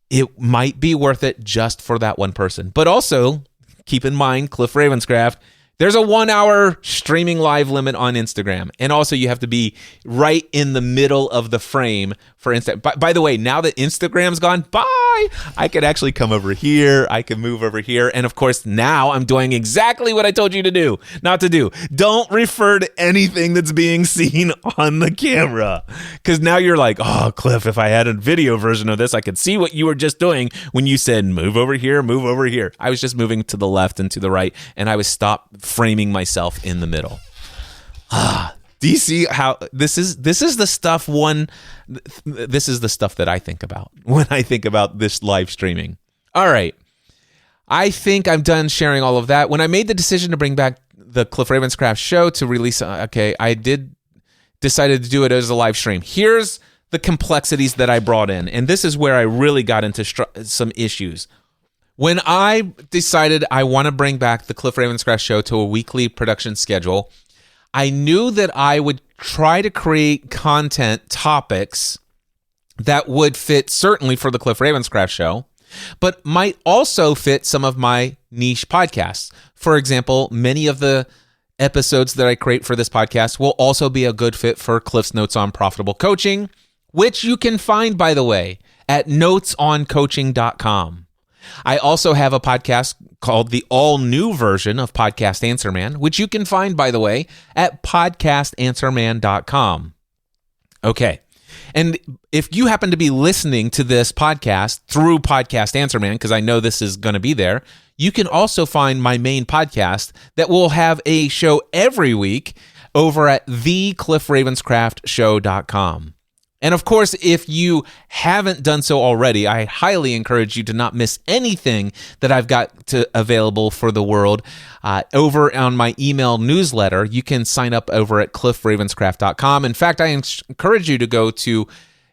S1: it might be worth it just for that one person. But also, keep in mind, Cliff Ravenscraft, There's a 1 hour streaming live limit on Instagram. And also you have to be right in the middle of the frame for Insta. By the way, now that Instagram's gone, bye, I could actually come over here. I can move over here. And of course, now I'm doing exactly what I told you to do, not to do. Don't refer to anything that's being seen on the camera. Because now you're like, oh, Cliff, if I had a video version of this, I could see what you were just doing when you said, move over here, move over here. I was just moving to the left and to the right, and I was stopped framing myself in the middle. Do you see how this is the stuff this is the stuff that I think about when I think about this live streaming. All right. I think I'm done sharing all of that. When I made the decision to bring back the Cliff Ravenscraft show to release, I decided to do it as a live stream. Here's the complexities that I brought in, and this is where I really got into some issues. When I decided I want to bring back the Cliff Ravenscraft show to a weekly production schedule, I knew that I would try to create content topics that would fit certainly for the Cliff Ravenscraft show, but might also fit some of my niche podcasts. For example, many of the episodes that I create for this podcast will also be a good fit for Cliff's Notes on Profitable Coaching, which you can find, by the way, at notesoncoaching.com. I also have a podcast called the all-new version of Podcast Answer Man, which you can find, by the way, at podcastanswerman.com. Okay. And if you happen to be listening to this podcast through Podcast Answer Man, because I know this is going to be there, you can also find my main podcast that will have a show every week over at thecliffravenscraftshow.com. And of course, if you haven't done so already, I highly encourage you to not miss anything that I've got available for the world. Over on my email newsletter, you can sign up over at cliffravenscraft.com. In fact, I encourage you to go to,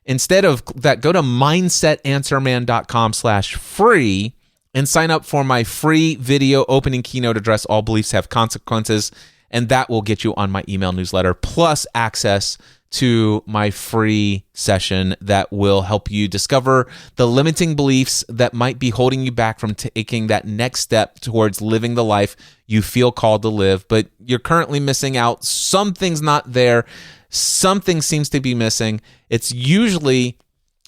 S1: instead of that, go to mindsetanswerman.com/free and sign up for my free video opening keynote address, All Beliefs Have Consequences. And that will get you on my email newsletter, plus access to my free session that will help you discover the limiting beliefs that might be holding you back from taking that next step towards living the life you feel called to live, but you're currently missing out. Something's not there. Something seems to be missing. It's usually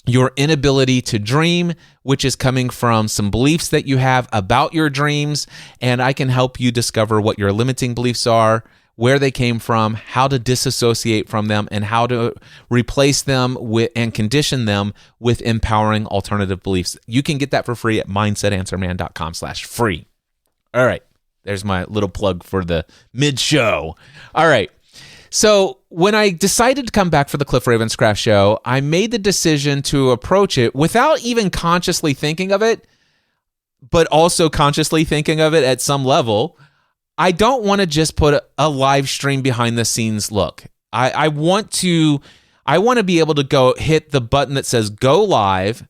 S1: your inability to dream, which is coming from some beliefs that you have about your dreams, and I can help you discover what your limiting beliefs are, where they came from, how to disassociate from them, and how to replace them with and condition them with empowering alternative beliefs. You can get that for free at mindsetanswerman.com/free. All right. There's my little plug for the mid-show. All right. So when I decided to come back for the Cliff Ravenscraft show, I made the decision to approach it without even consciously thinking of it, but also consciously thinking of it at some level. I don't want to just put a live stream behind the scenes look. I want to be able to go hit the button that says go live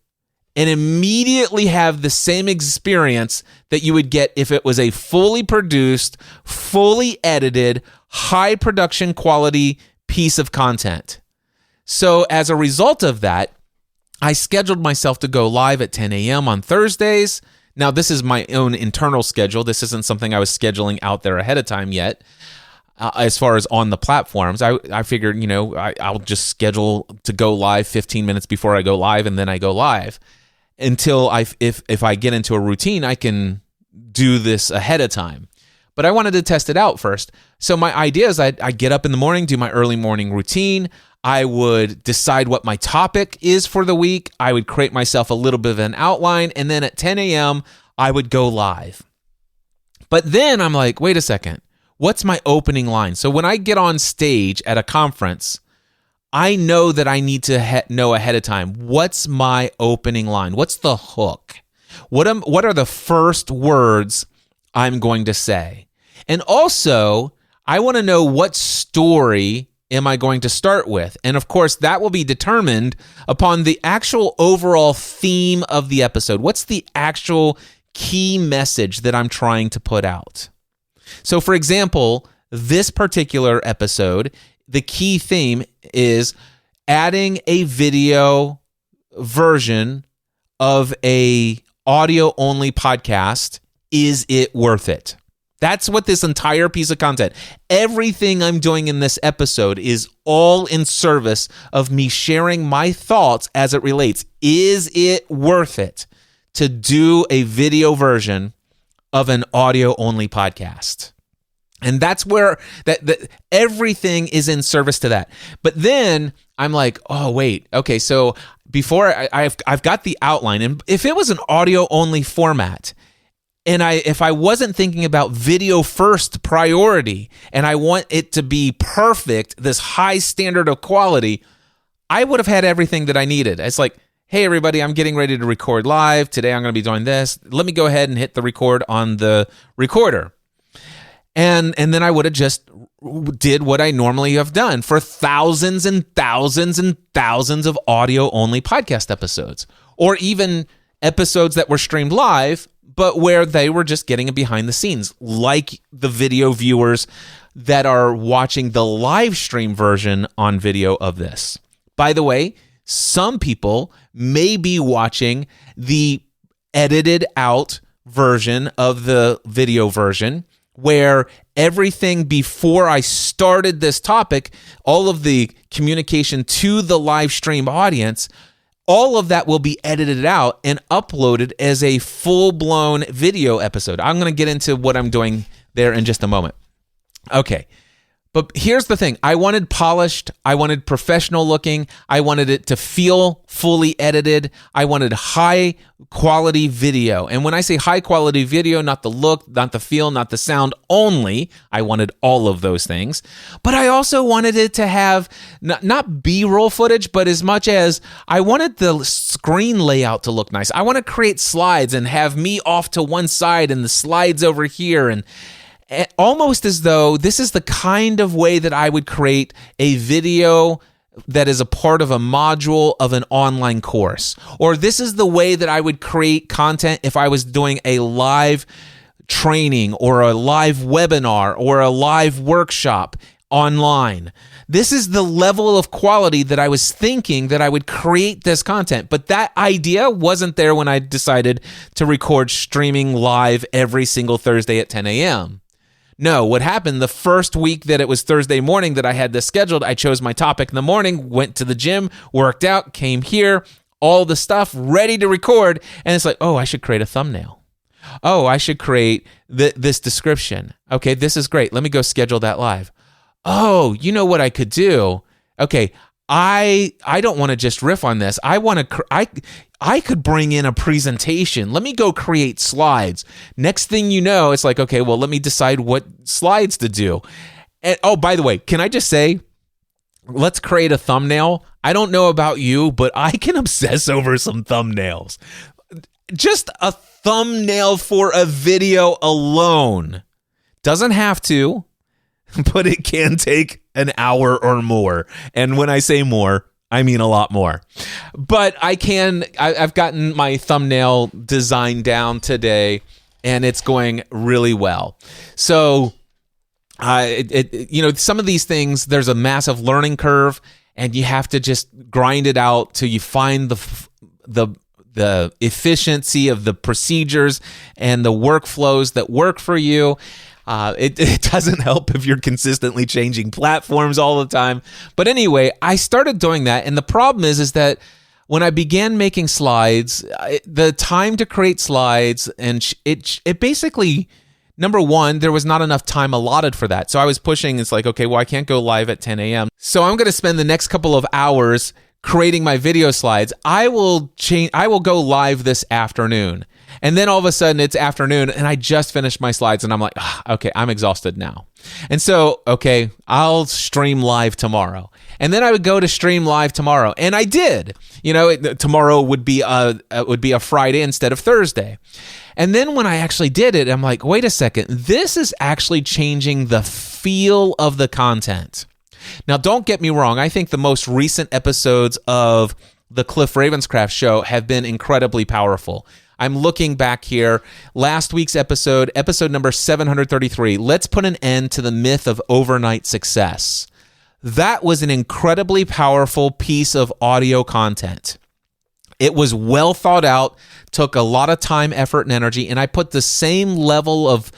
S1: and immediately have the same experience that you would get if it was a fully produced, fully edited, high production quality piece of content. So as a result of that, I scheduled myself to go live at 10 a.m. on Thursdays. Now, this is my own internal schedule. This isn't something I was scheduling out there ahead of time yet. As far as on the platforms, I figured, I'll just schedule to go live 15 minutes before I go live, and then I go live until if I get into a routine, I can do this ahead of time. But I wanted to test it out first. So my idea is I get up in the morning, do my early morning routine. I would decide what my topic is for the week. I would create myself a little bit of an outline. And then at 10 a.m., I would go live. But then I'm like, wait a second. What's my opening line? So when I get on stage at a conference, I know that I need to know ahead of time. What's my opening line? What's the hook? What are the first words I'm going to say? And also, I want to know what story am I going to start with? And of course, that will be determined upon the actual overall theme of the episode. What's the actual key message that I'm trying to put out? So for example, this particular episode, the key theme is adding a video version of a audio-only podcast. Is it worth it? That's what this entire piece of content, everything I'm doing in this episode is all in service of me sharing my thoughts as it relates. Is it worth it to do a video version of an audio-only podcast? And that's where that everything is in service to that. But then I'm like, oh, wait. Okay, so before I've got the outline. And if it was an audio-only format, and if I wasn't thinking about video first priority, and I want it to be perfect, this high standard of quality, I would have had everything that I needed. It's like, hey, everybody, I'm getting ready to record live. Today I'm going to be doing this. Let me go ahead and hit the record on the recorder. And then I would have just did what I normally have done for thousands and thousands and thousands of audio-only podcast episodes, or even episodes that were streamed live, but where they were just getting it behind the scenes, like the video viewers that are watching the live stream version on video of this. By the way, some people may be watching the edited out version of the video version, where everything before I started this topic, all of the communication to the live stream audience, all of that will be edited out and uploaded as a full-blown video episode. I'm going to get into what I'm doing there in just a moment. Okay. But here's the thing. I wanted polished. I wanted professional looking. I wanted it to feel fully edited. I wanted high quality video. And when I say high quality video, not the look, not the feel, not the sound only. I wanted all of those things. But I also wanted it to have not B-roll footage, but as much as I wanted the screen layout to look nice. I want to create slides and have me off to one side and the slides over here, and almost as though this is the kind of way that I would create a video that is a part of a module of an online course. Or this is the way that I would create content if I was doing a live training or a live webinar or a live workshop online. This is the level of quality that I was thinking that I would create this content. But that idea wasn't there when I decided to record streaming live every single Thursday at 10 a.m. No, what happened the first week that it was Thursday morning that I had this scheduled, I chose my topic in the morning, went to the gym, worked out, came here, all the stuff ready to record. And it's like, oh, I should create a thumbnail. Oh, I should create this description. Okay, this is great. Let me go schedule that live. Oh, you know what I could do? Okay, I don't want to just riff on this. I could bring in a presentation. Let me go create slides. Next thing you know, it's like, okay, well, let me decide what slides to do. And oh, by the way, can I just say, let's create a thumbnail. I don't know about you, but I can obsess over some thumbnails. Just a thumbnail for a video alone. Doesn't have to, but it can take an hour or more. And when I say more, I mean a lot more. But I've gotten my thumbnail design down today, and it's going really well. So, some of these things, there's a massive learning curve, and you have to just grind it out till you find the efficiency of the procedures and the workflows that work for you. It doesn't help if you're consistently changing platforms all the time. But anyway, I started doing that. And the problem is that when I began making slides, the time to create slides, and it basically, number one, there was not enough time allotted for that. So I was pushing. It's like, okay, well, I can't go live at 10 a.m. So I'm going to spend the next couple of hours creating my video slides. I will go live this afternoon. And then all of a sudden it's afternoon and I just finished my slides and I'm like, okay, I'm exhausted now. And so, okay, I'll stream live tomorrow. And then I would go to stream live tomorrow. And I did. Tomorrow would be a Friday instead of Thursday. And then when I actually did it, I'm like, wait a second, this is actually changing the feel of the content. Now, don't get me wrong. I think the most recent episodes of the Cliff Ravenscraft show have been incredibly powerful. I'm looking back here. Last week's episode number 733, let's put an end to the myth of overnight success. That was an incredibly powerful piece of audio content. It was well thought out, took a lot of time, effort, and energy, and I put the same level of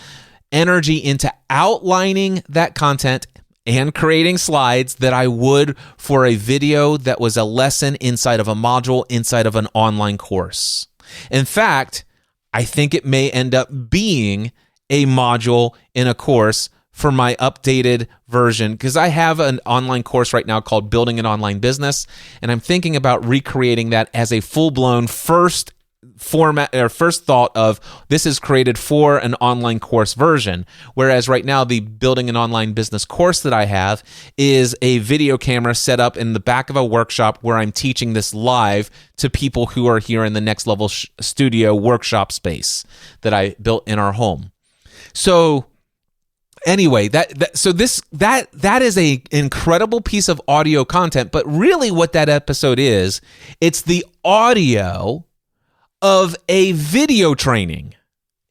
S1: energy into outlining that content and creating slides that I would for a video that was a lesson inside of a module inside of an online course. In fact, I think it may end up being a module in a course for my updated version, because I have an online course right now called Building an Online Business, and I'm thinking about recreating that as a full-blown first format or first thought of this is created for an online course version. Whereas right now, the Building an Online Business course that I have is a video camera set up in the back of a workshop where I'm teaching this live to people who are here in the Next Level Studio workshop space that I built in our home. So anyway, that is a incredible piece of audio content, but really what that episode is, it's the audio of a video training.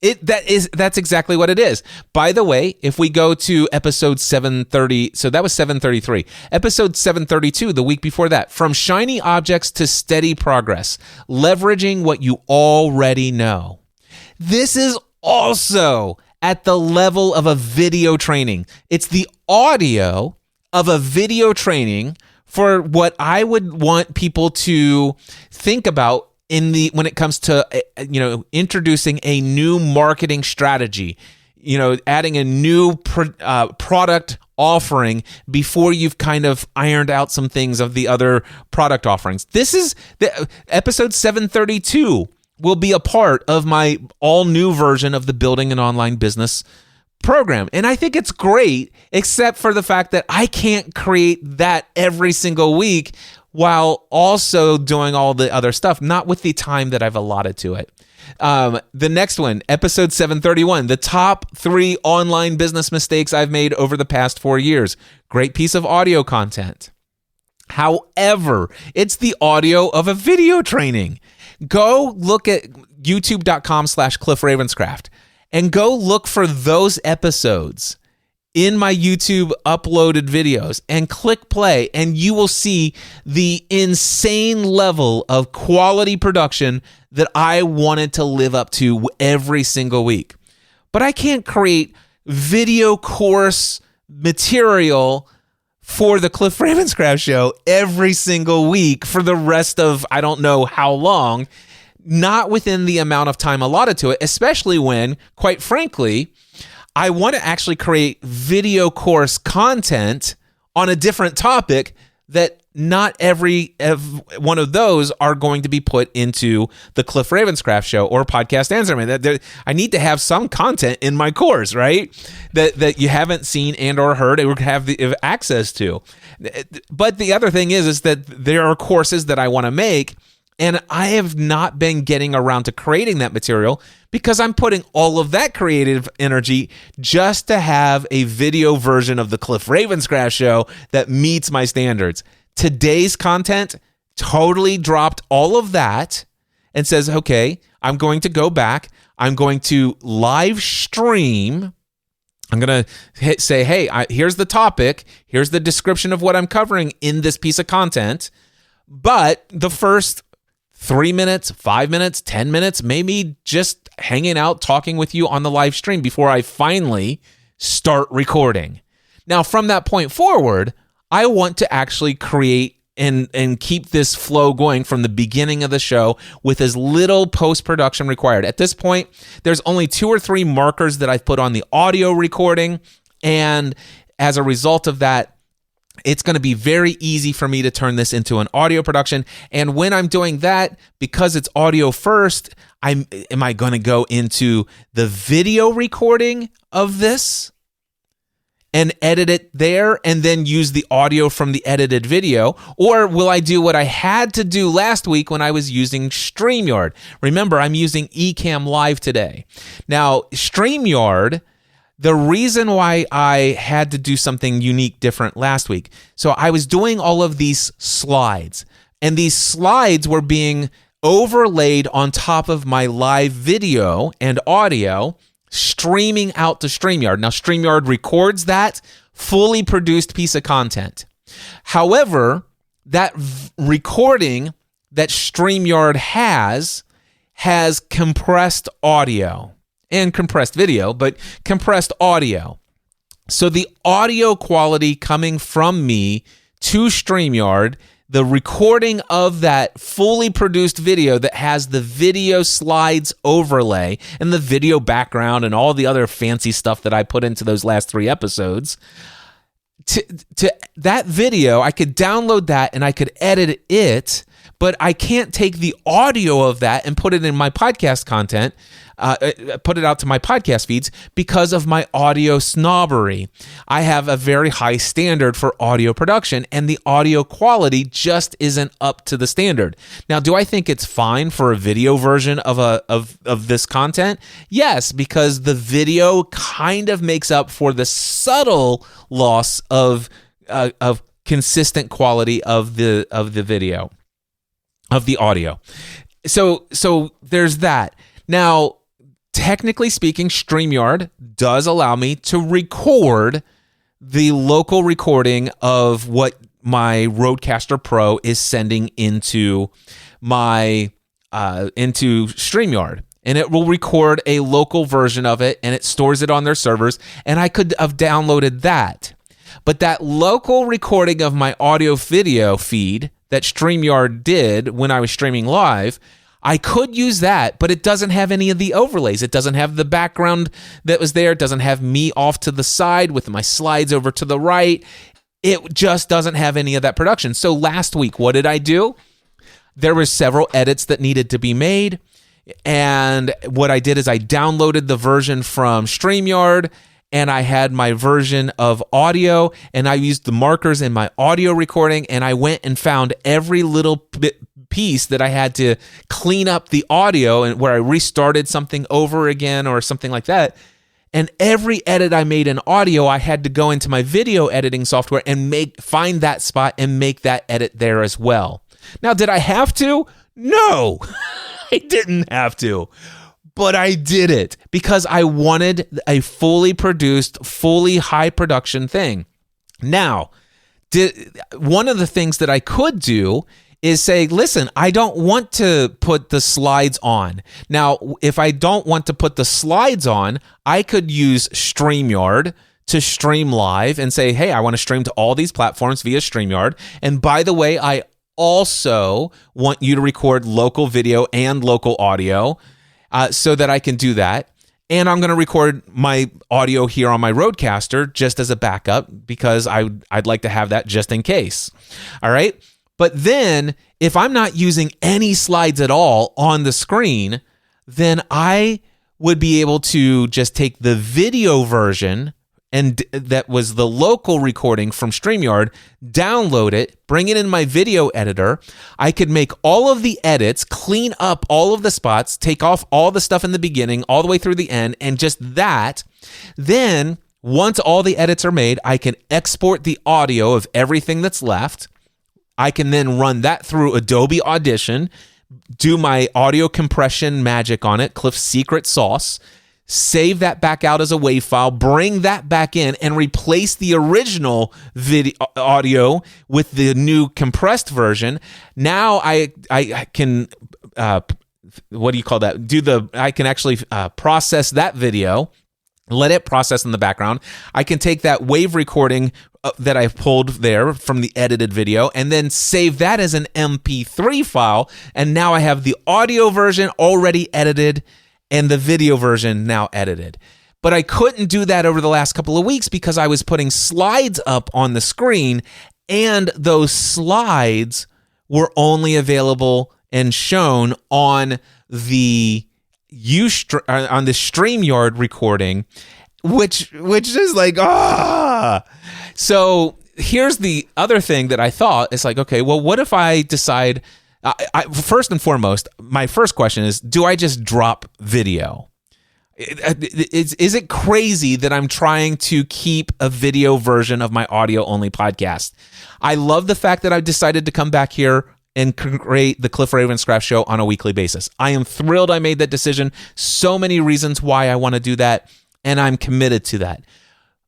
S1: That's exactly what it is. By the way, if we go to episode 730, so that was 733. Episode 732, the week before that, From Shiny Objects to Steady Progress, leveraging what you already know. This is also at the level of a video training. It's the audio of a video training for what I would want people to think about when it comes to introducing a new marketing strategy, adding a new product offering before you've kind of ironed out some things of the other product offerings. This is the episode 732 will be a part of my all new version of the Building an Online Business program. And I think it's great, except for the fact that I can't create that every single week while also doing all the other stuff, not with the time that I've allotted to it. The next one, episode 731, the top 3 online business mistakes I've made over the past 4 years. Great piece of audio content. However, it's the audio of a video training. Go look at youtube.com/Cliff Ravenscraft and go look for those episodes in my YouTube uploaded videos and click play, and you will see the insane level of quality production that I wanted to live up to every single week. But I can't create video course material for the Cliff Ravenscraft Show every single week for the rest of I don't know how long, not within the amount of time allotted to it, especially when, quite frankly, I want to actually create video course content on a different topic that not every one of those are going to be put into the Cliff Ravenscraft Show or Podcast Answer Me. I need to have some content in my course, right? That you haven't seen and or heard or have the access to. But the other thing is that there are courses that I want to make, and I have not been getting around to creating that material because I'm putting all of that creative energy just to have a video version of the Cliff Ravenscraft Show that meets my standards. Today's content totally dropped all of that and says, okay, I'm going to go back. I'm going to live stream. I'm going to say, hey, here's the topic. Here's the description of what I'm covering in this piece of content. But the first 3 minutes, 5 minutes, 10 minutes, maybe just hanging out, talking with you on the live stream before I finally start recording. Now, from that point forward, I want to actually create and keep this flow going from the beginning of the show with as little post-production required. At this point, there's only 2 or 3 markers that I've put on the audio recording, and as a result of that, it's going to be very easy for me to turn this into an audio production. And when I'm doing that, because it's audio first, am I going to go into the video recording of this and edit it there and then use the audio from the edited video? Or will I do what I had to do last week when I was using StreamYard? Remember, I'm using Ecamm Live today. Now, StreamYard, the reason why I had to do something unique, different last week, so I was doing all of these slides, and these slides were being overlaid on top of my live video and audio, streaming out to StreamYard. Now, StreamYard records that fully produced piece of content. However, that recording that StreamYard has compressed audio. and compressed video, but compressed audio. So the audio quality coming from me to StreamYard, the recording of that fully produced video that has the video slides overlay and the video background and all the other fancy stuff that I put into those last 3 episodes, to that video, I could download that and I could edit it, but I can't take the audio of that and put it in my podcast content, put it out to my podcast feeds because of my audio snobbery. I have a very high standard for audio production, and the audio quality just isn't up to the standard. Now, do I think it's fine for a video version of this content? Yes, because the video kind of makes up for the subtle loss of consistent quality of the video, of the audio. So there's that. Now, technically speaking, StreamYard does allow me to record the local recording of what my Rodecaster Pro is sending into my into StreamYard. And it will record a local version of it, and it stores it on their servers, and I could have downloaded that. But that local recording of my audio video feed that StreamYard did when I was streaming live, I could use that, but it doesn't have any of the overlays. It doesn't have the background that was there. It doesn't have me off to the side with my slides over to the right. It just doesn't have any of that production. So last week, what did I do? There were several edits that needed to be made. And what I did is I downloaded the version from StreamYard, and I had my version of audio, and I used the markers in my audio recording, and I went and found every little piece that I had to clean up the audio, and where I restarted something over again or something like that. And every edit I made in audio, I had to go into my video editing software and find that spot and make that edit there as well. Now, did I have to? No, I didn't have to. But I did it because I wanted a fully produced, fully high production thing. Now, one of the things that I could do is say, listen, I don't want to put the slides on. Now, if I don't want to put the slides on, I could use StreamYard to stream live and say, hey, I want to stream to all these platforms via StreamYard. And by the way, I also want you to record local video and local audio so that I can do that. And I'm going to record my audio here on my Rodecaster just as a backup because I'd like to have that just in case. All right. But then if I'm not using any slides at all on the screen, then I would be able to just take the video version, and that was the local recording from StreamYard, download it, bring it in my video editor. I could make all of the edits, clean up all of the spots, take off all the stuff in the beginning, all the way through the end, and just that. Then once all the edits are made, I can export the audio of everything that's left. I can then run that through Adobe Audition, do my audio compression magic on it, Cliff's secret sauce, save that back out as a WAV file, bring that back in, and replace the original video audio with the new compressed version. Now I can, what do you call that? I can actually process that video, let it process in the background. I can take that WAV recording that I pulled there from the edited video and then save that as an MP3 file. And now I have the audio version already edited and the video version now edited. But I couldn't do that over the last couple of weeks because I was putting slides up on the screen, and those slides were only available and shown on the StreamYard recording, which is like, So here's the other thing that I thought. It's like, okay, well, what if I decide, first and foremost, my first question is, do I just drop video? Is it crazy that I'm trying to keep a video version of my audio-only podcast? I love the fact that I've decided to come back here and create the Cliff Ravenscraft Show on a weekly basis. I am thrilled I made that decision. So many reasons why I want to do that, and I'm committed to that.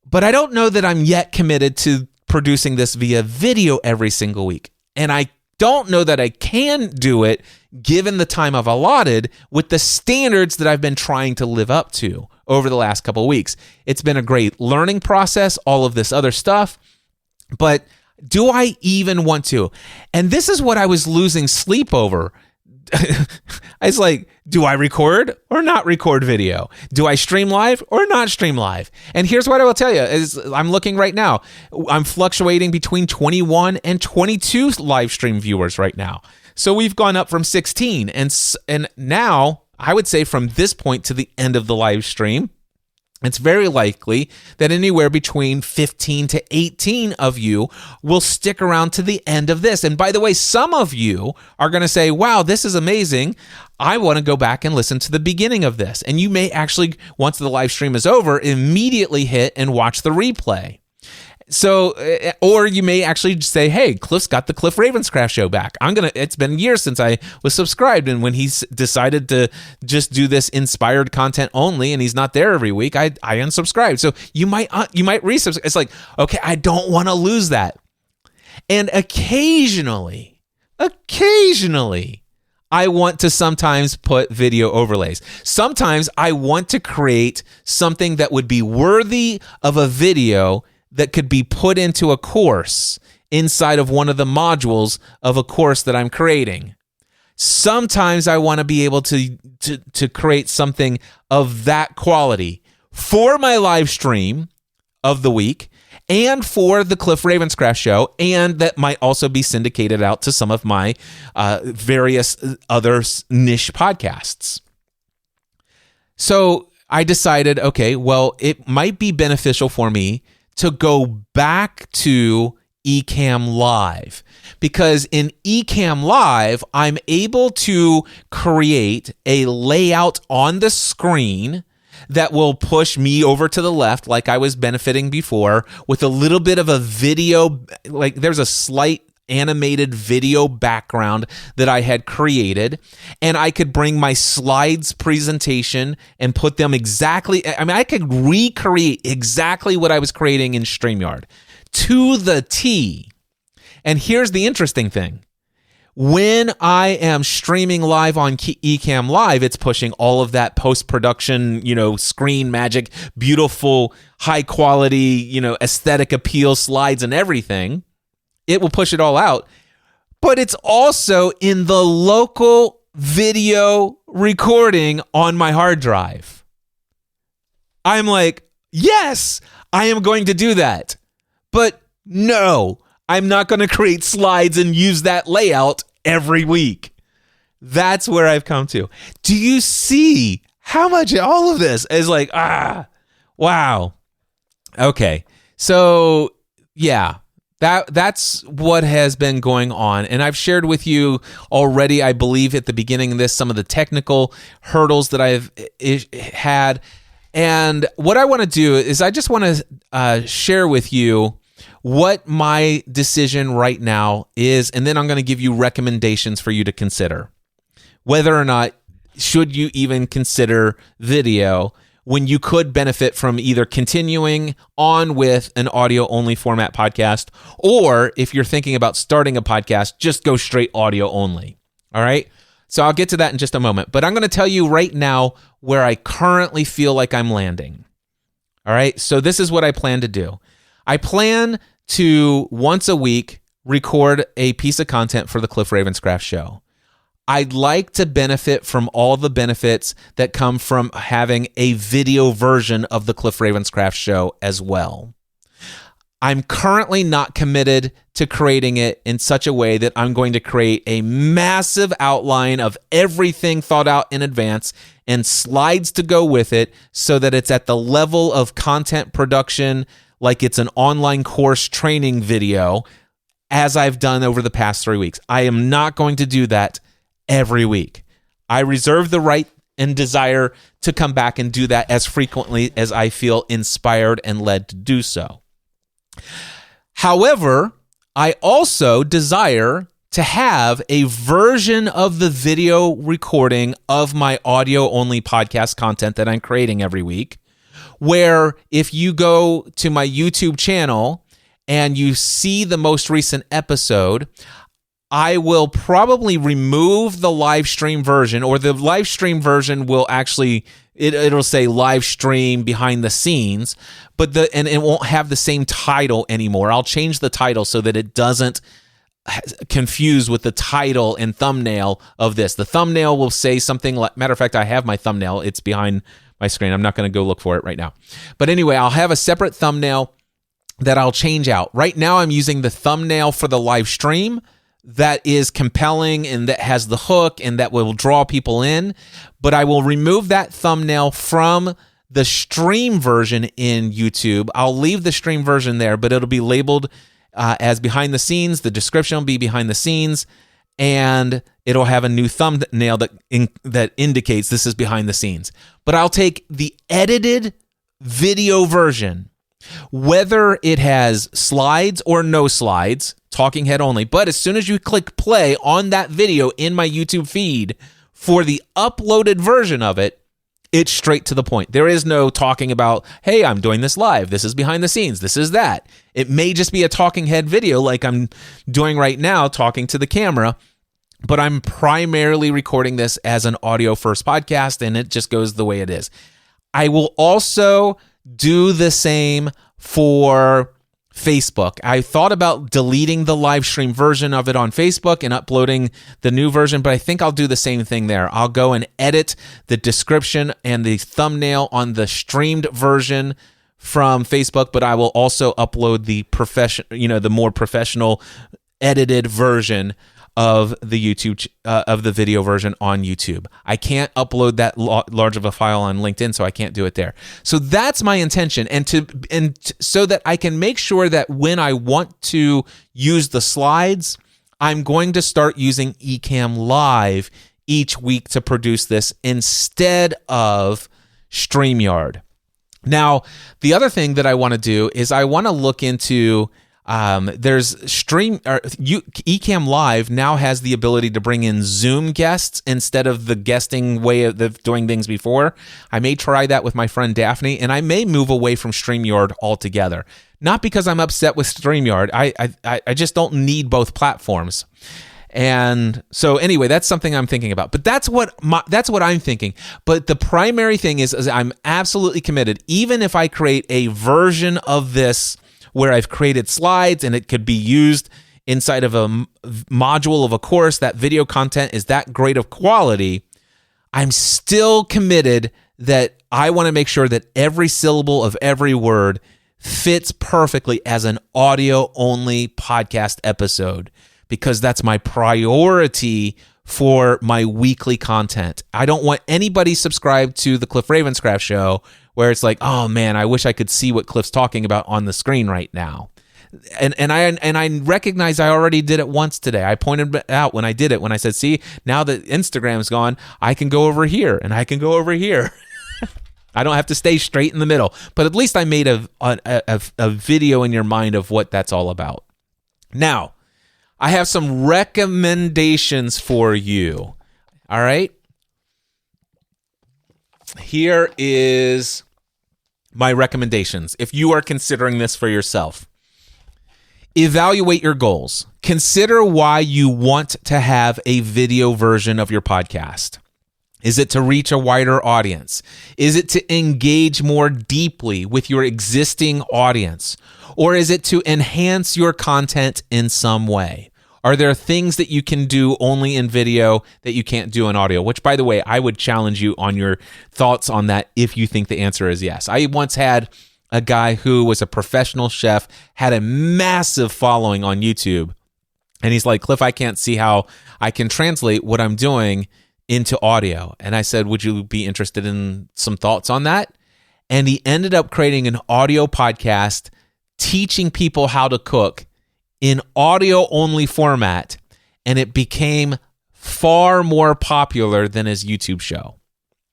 S1: But I don't know that I'm yet committed to producing this via video every single week. And I don't know that I can do it given the time I've allotted with the standards that I've been trying to live up to over the last couple of weeks. It's been a great learning process, all of this other stuff, but do I even want to? And this is what I was losing sleep over. I was like, do I record or not record video? Do I stream live or not stream live? And here's what I will tell you is I'm looking right now. I'm fluctuating between 21 and 22 live stream viewers right now. So we've gone up from 16. And now I would say from this point to the end of the live stream, it's very likely that anywhere between 15 to 18 of you will stick around to the end of this. And by the way, some of you are going to say, wow, this is amazing. I want to go back and listen to the beginning of this. And you may actually, once the live stream is over, immediately hit and watch the replay. So, or you may actually say, hey, Cliff's got the Cliff Ravenscraft show back. It's been years since I was subscribed. And when he's decided to just do this inspired content only and he's not there every week, I unsubscribed. So you might resubscribe. It's like, okay, I don't want to lose that. And occasionally, I want to sometimes put video overlays. Sometimes I want to create something that would be worthy of a video that could be put into a course inside of one of the modules of a course that I'm creating. Sometimes I want to be able to create something of that quality for my live stream of the week and for the Cliff Ravenscraft show, and that might also be syndicated out to some of my various other niche podcasts. So I decided, okay, well, it might be beneficial for me to go back to Ecamm Live, because in Ecamm Live, I'm able to create a layout on the screen that will push me over to the left like I was benefiting before, with a little bit of a video, like there's a slight animated video background that I had created, and I could bring my slides presentation and put them exactly, I could recreate exactly what I was creating in StreamYard to the T. And here's the interesting thing. When I am streaming live on Ecamm Live, it's pushing all of that post-production, screen magic, beautiful, high quality, aesthetic appeal slides and everything. It will push it all out, but it's also in the local video recording on my hard drive. I'm like, yes, I am going to do that. But no, I'm not going to create slides and use that layout every week. That's where I've come to. Do you see how much all of this is like, wow. Okay. So, yeah. That's what has been going on. And I've shared with you already, I believe, at the beginning of this, some of the technical hurdles that I've had. And what I want to do is I just want to share with you what my decision right now is, and then I'm going to give you recommendations for you to consider. Whether or not should you even consider video when you could benefit from either continuing on with an audio-only format podcast, or if you're thinking about starting a podcast, just go straight audio only. All right? So I'll get to that in just a moment. But I'm going to tell you right now where I currently feel like I'm landing. All right? So this is what I plan to do. I plan to, once a week, record a piece of content for the Cliff Ravenscraft show. I'd like to benefit from all the benefits that come from having a video version of the Cliff Ravenscraft show as well. I'm currently not committed to creating it in such a way that I'm going to create a massive outline of everything thought out in advance and slides to go with it so that it's at the level of content production like it's an online course training video as I've done over the past 3 weeks. I am not going to do that every week. I reserve the right and desire to come back and do that as frequently as I feel inspired and led to do so. However, I also desire to have a version of the video recording of my audio-only podcast content that I'm creating every week, where if you go to my YouTube channel and you see the most recent episode, I will probably remove the live stream version, or the live stream version will actually, it'll say live stream behind the scenes, but it won't have the same title anymore. I'll change the title so that it doesn't confuse with the title and thumbnail of this. The thumbnail will say something like, matter of fact, I have my thumbnail. It's behind my screen. I'm not going to go look for it right now. But anyway, I'll have a separate thumbnail that I'll change out. Right now, I'm using the thumbnail for the live stream that is compelling and that has the hook and that will draw people in. But I will remove that thumbnail from the stream version in YouTube. I'll leave the stream version there, but it'll be labeled as behind the scenes. The description will be behind the scenes, and it'll have a new thumbnail that indicates this is behind the scenes. But I'll take the edited video version, whether it has slides or no slides, talking head only. But as soon as you click play on that video in my YouTube feed for the uploaded version of it, it's straight to the point. There is no talking about, hey, I'm doing this live. This is behind the scenes. This is that. It may just be a talking head video like I'm doing right now, talking to the camera, but I'm primarily recording this as an audio first podcast, and it just goes the way it is. I will also do the same for Facebook. I thought about deleting the live stream version of it on Facebook and uploading the new version, but I think I'll do the same thing there. I'll go and edit the description and the thumbnail on the streamed version from Facebook, but I will also upload the more professional edited version of the YouTube of the video version on YouTube. I can't upload that large of a file on LinkedIn, so I can't do it there. So that's my intention, and so that I can make sure that when I want to use the slides, I'm going to start using Ecamm Live each week to produce this instead of StreamYard. Now, the other thing that I want to do is I want to look into there's Ecamm Live now has the ability to bring in Zoom guests instead of the guesting way of doing things before. I may try that with my friend Daphne, and I may move away from StreamYard altogether. Not because I'm upset with StreamYard. I just don't need both platforms. And so anyway, that's something I'm thinking about. But that's what I'm thinking. But the primary thing is I'm absolutely committed. Even if I create a version of this where I've created slides and it could be used inside of a module of a course, that video content is that great of quality, I'm still committed that I want to make sure that every syllable of every word fits perfectly as an audio-only podcast episode, because that's my priority for my weekly content. I don't want anybody subscribed to the Cliff Ravenscraft Show where it's like, oh man, I wish I could see what Cliff's talking about on the screen right now. And I recognize I already did it once today. I pointed out when I did it, when I said, see, now that Instagram's gone, I can go over here and I can go over here. I don't have to stay straight in the middle. But at least I made a video in your mind of what that's all about. Now, I have some recommendations for you. All right? Here is my recommendations if you are considering this for yourself. Evaluate your goals. Consider why you want to have a video version of your podcast. Is it to reach a wider audience? Is it to engage more deeply with your existing audience? Or is it to enhance your content in some way? Are there things that you can do only in video that you can't do in audio? Which, by the way, I would challenge you on your thoughts on that if you think the answer is yes. I once had a guy who was a professional chef, had a massive following on YouTube, and he's like, Cliff, I can't see how I can translate what I'm doing into audio. And I said, would you be interested in some thoughts on that? And he ended up creating an audio podcast teaching people how to cook in audio-only format, and it became far more popular than his YouTube show.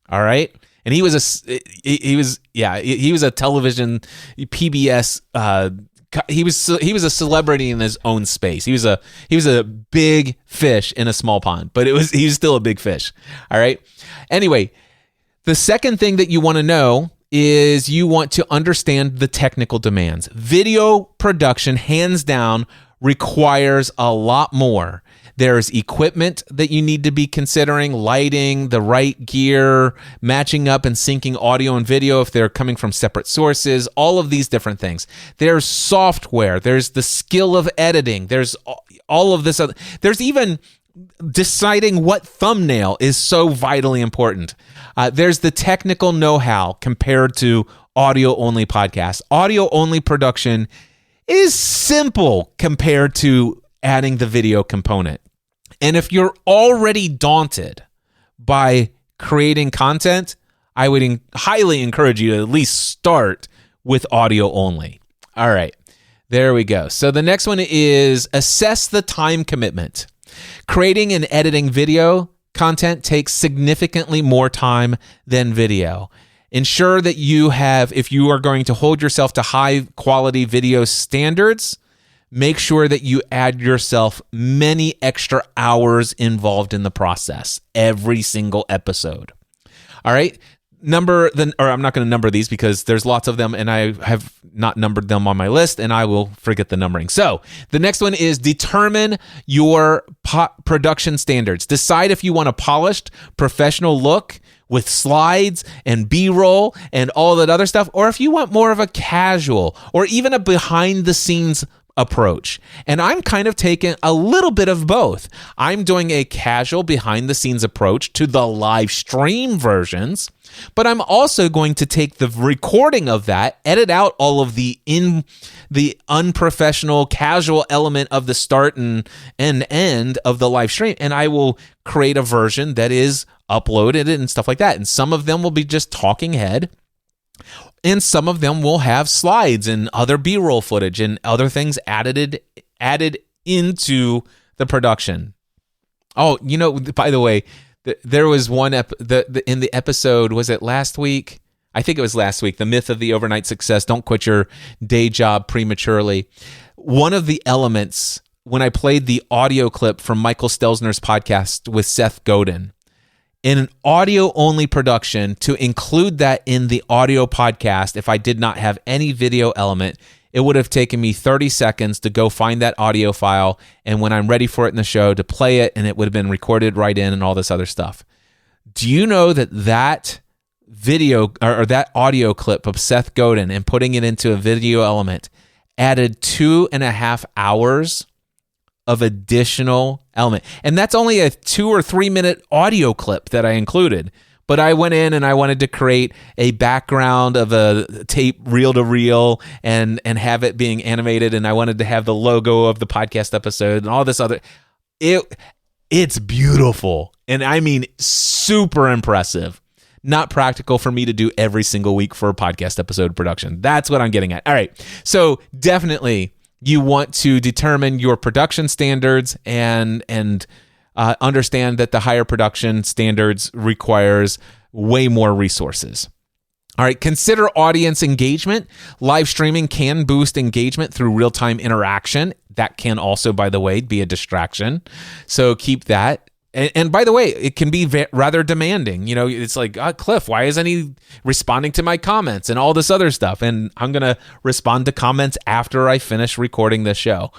S1: All right, and he was a television PBS. He was a celebrity in his own space. He was a big fish in a small pond, but he was still a big fish. All right. Anyway, the second thing that you want to know is you want to understand the technical demands. Video production, hands down, requires a lot more There's equipment that you need to be considering, lighting, the right gear, matching up and syncing audio and video if they're coming from separate sources, all of these different things. There's software. There's the skill of editing. There's all of this other. There's even deciding what thumbnail is so vitally important. There's the technical know-how compared to audio-only podcasts. Audio-only production is simple compared to adding the video component. And if you're already daunted by creating content, I would highly encourage you to at least start with audio only. All right, there we go. So the next one is assess the time commitment. Creating and editing video content takes significantly more time than video. Ensure that if you are going to hold yourself to high quality video standards, make sure that you add yourself many extra hours involved in the process every single episode. All right. I'm not going to number these because there's lots of them and I have not numbered them on my list and I will forget the numbering. So the next one is determine your production standards. Decide if you want a polished professional look with slides and B-roll and all that other stuff, or if you want more of a casual or even a behind the scenes approach. And I'm kind of taking a little bit of both. I'm doing a casual behind the scenes approach to the live stream versions, but I'm also going to take the recording of that, edit out all of the unprofessional casual element of the start and end of the live stream, and I will create a version that is uploaded and stuff like that. And some of them will be just talking head, and some of them will have slides and other B-roll footage and other things added into the production. Oh, by the way, there was one in the episode, was it last week? I think it was last week, The Myth of the Overnight Success, Don't Quit Your Day Job Prematurely. One of the elements, when I played the audio clip from Michael Stelzner's podcast with Seth Godin, in an audio-only production, to include that in the audio podcast, if I did not have any video element, it would have taken me 30 seconds to go find that audio file, and when I'm ready for it in the show, to play it, and it would have been recorded right in and all this other stuff. Do you know that video or that audio clip of Seth Godin and putting it into a video element added 2.5 hours of additional element? And that's only a 2 or 3 minute audio clip that I included. But I went in and I wanted to create a background of a tape reel to reel and have it being animated. And I wanted to have the logo of the podcast episode and all this other. It's beautiful. And I mean, super impressive. Not practical for me to do every single week for a podcast episode production. That's what I'm getting at. All right. So definitely you want to determine your production standards and understand that the higher production standards requires way more resources. All right, consider audience engagement. Live streaming can boost engagement through real-time interaction. That can also, by the way, be a distraction. So keep that. And by the way, it can be rather demanding. It's like, Cliff, why isn't he responding to my comments and all this other stuff? And I'm going to respond to comments after I finish recording the show.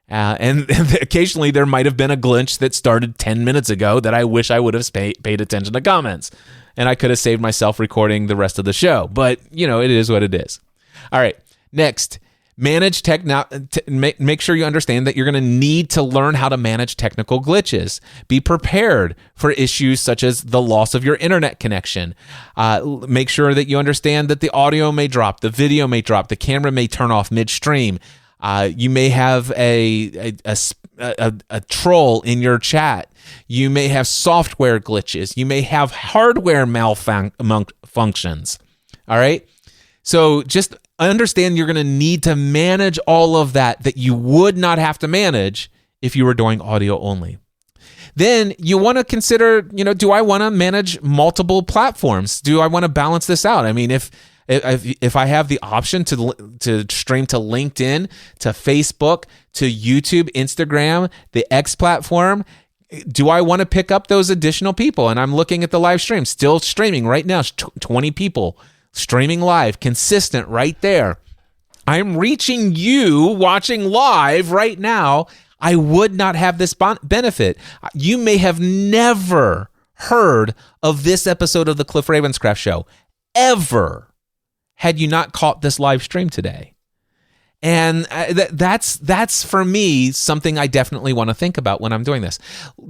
S1: And occasionally there might have been a glitch that started 10 minutes ago that I wish I would have paid attention to comments. And I could have saved myself recording the rest of the show. But, it is what it is. All right, next. Make sure you understand that you're going to need to learn how to manage technical glitches. Be prepared for issues such as the loss of your internet connection. Make sure that you understand that the audio may drop, the video may drop, the camera may turn off midstream. You may have a troll in your chat. You may have software glitches. You may have hardware malfunctions. All right? So just understand you're going to need to manage all of that you would not have to manage if you were doing audio only. Then you want to consider, do I want to manage multiple platforms? Do I want to balance this out? I mean, if I have the option to stream to LinkedIn, to Facebook, to YouTube, Instagram, the X platform, do I want to pick up those additional people? And I'm looking at the live stream, still streaming right now, 20 people streaming live, consistent right there. I'm reaching you watching live right now. I would not have this benefit. You may have never heard of this episode of the Cliff Ravenscraft Show ever had you not caught this live stream today. And that's for me something I definitely want to think about when I'm doing this.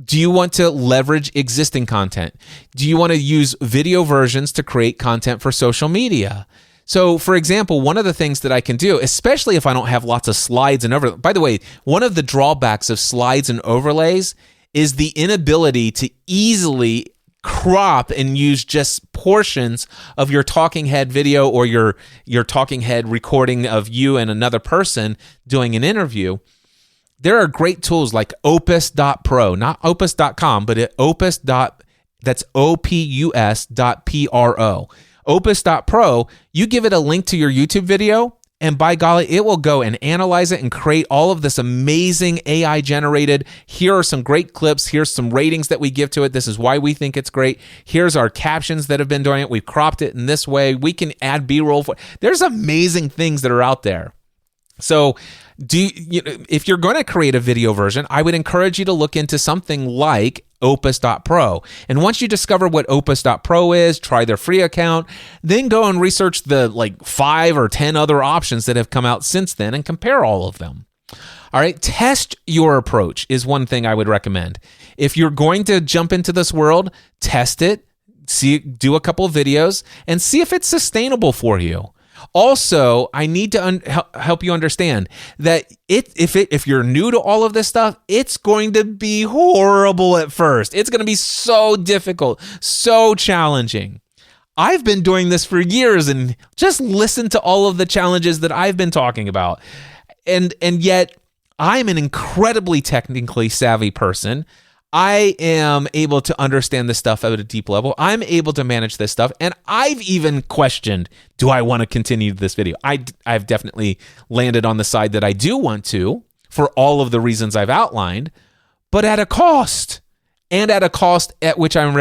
S1: Do you want to leverage existing content? Do you want to use video versions to create content for social media? So, for example, one of the things that I can do, especially if I don't have lots of slides and overlays. By the way, one of the drawbacks of slides and overlays is the inability to easily crop and use just portions of your talking head video or your talking head recording of you and another person doing an interview. There are great tools like opus.pro, not opus.com, but that's opus.pro. Opus.pro, you give it a link to your YouTube video, and by golly, it will go and analyze it and create all of this amazing AI generated. Here are some great clips. Here's some ratings that we give to it. This is why we think it's great. Here's our captions that have been doing it. We've cropped it in this way. We can add B-roll. There's amazing things that are out there. So if you're going to create a video version, I would encourage you to look into something like opus.pro. And once you discover what opus.pro is, try their free account, then go and research the 5 or 10 other options that have come out since then and compare all of them. All right, test your approach is one thing I would recommend. If you're going to jump into this world, test it, do a couple of videos and see if it's sustainable for you. Also, I need to help you understand that if you're new to all of this stuff, it's going to be horrible at first. It's going to be so difficult, so challenging. I've been doing this for years, and just listen to all of the challenges that I've been talking about. And yet, I'm an incredibly technically savvy person. I am able to understand this stuff at a deep level. I'm able to manage this stuff. And I've even questioned, do I want to continue this video? I've definitely landed on the side that I do want to for all of the reasons I've outlined, but at a cost. And at a cost at which I'm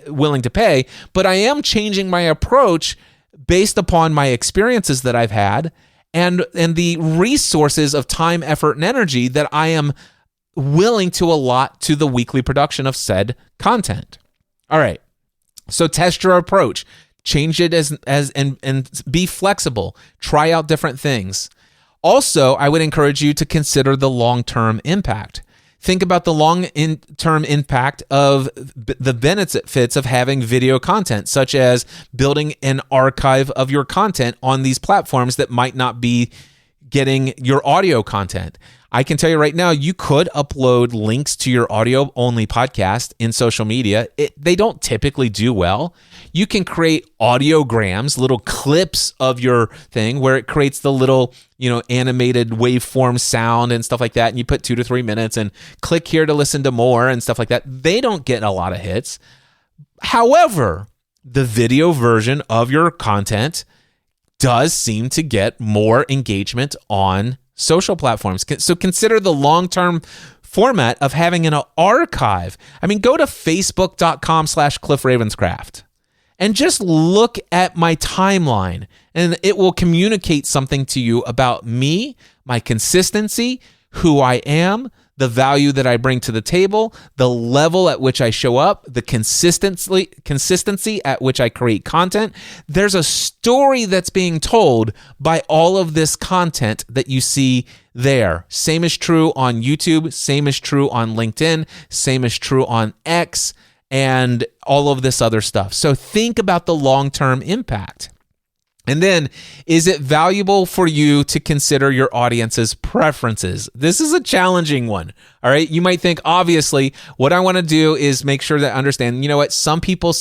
S1: willing to pay. But I am changing my approach based upon my experiences that I've had and the resources of time, effort, and energy that I am willing to allot to the weekly production of said content. All right. So test your approach. Change it and be flexible. Try out different things. Also, I would encourage you to consider the long-term impact. Think about the long-term impact of the benefits of having video content, such as building an archive of your content on these platforms that might not be getting your audio content. I can tell you right now, you could upload links to your audio-only podcast in social media. They don't typically do well. You can create audiograms, little clips of your thing where it creates the little, animated waveform sound and stuff like that. And you put 2 to 3 minutes and click here to listen to more and stuff like that. They don't get a lot of hits. However, the video version of your content does seem to get more engagement on social platforms. So consider the long-term format of having an archive. I mean, go to facebook.com/Cliff Ravenscraft and just look at my timeline, and it will communicate something to you about me, my consistency, who I am, the value that I bring to the table, the level at which I show up, the consistency at which I create content. There's a story that's being told by all of this content that you see there. Same is true on YouTube, same is true on LinkedIn, same is true on X, and all of this other stuff. So think about the long-term impact. And then, is it valuable for you to consider your audience's preferences? This is a challenging one, all right? You might think, obviously, what I want to do is make sure that I understand, some people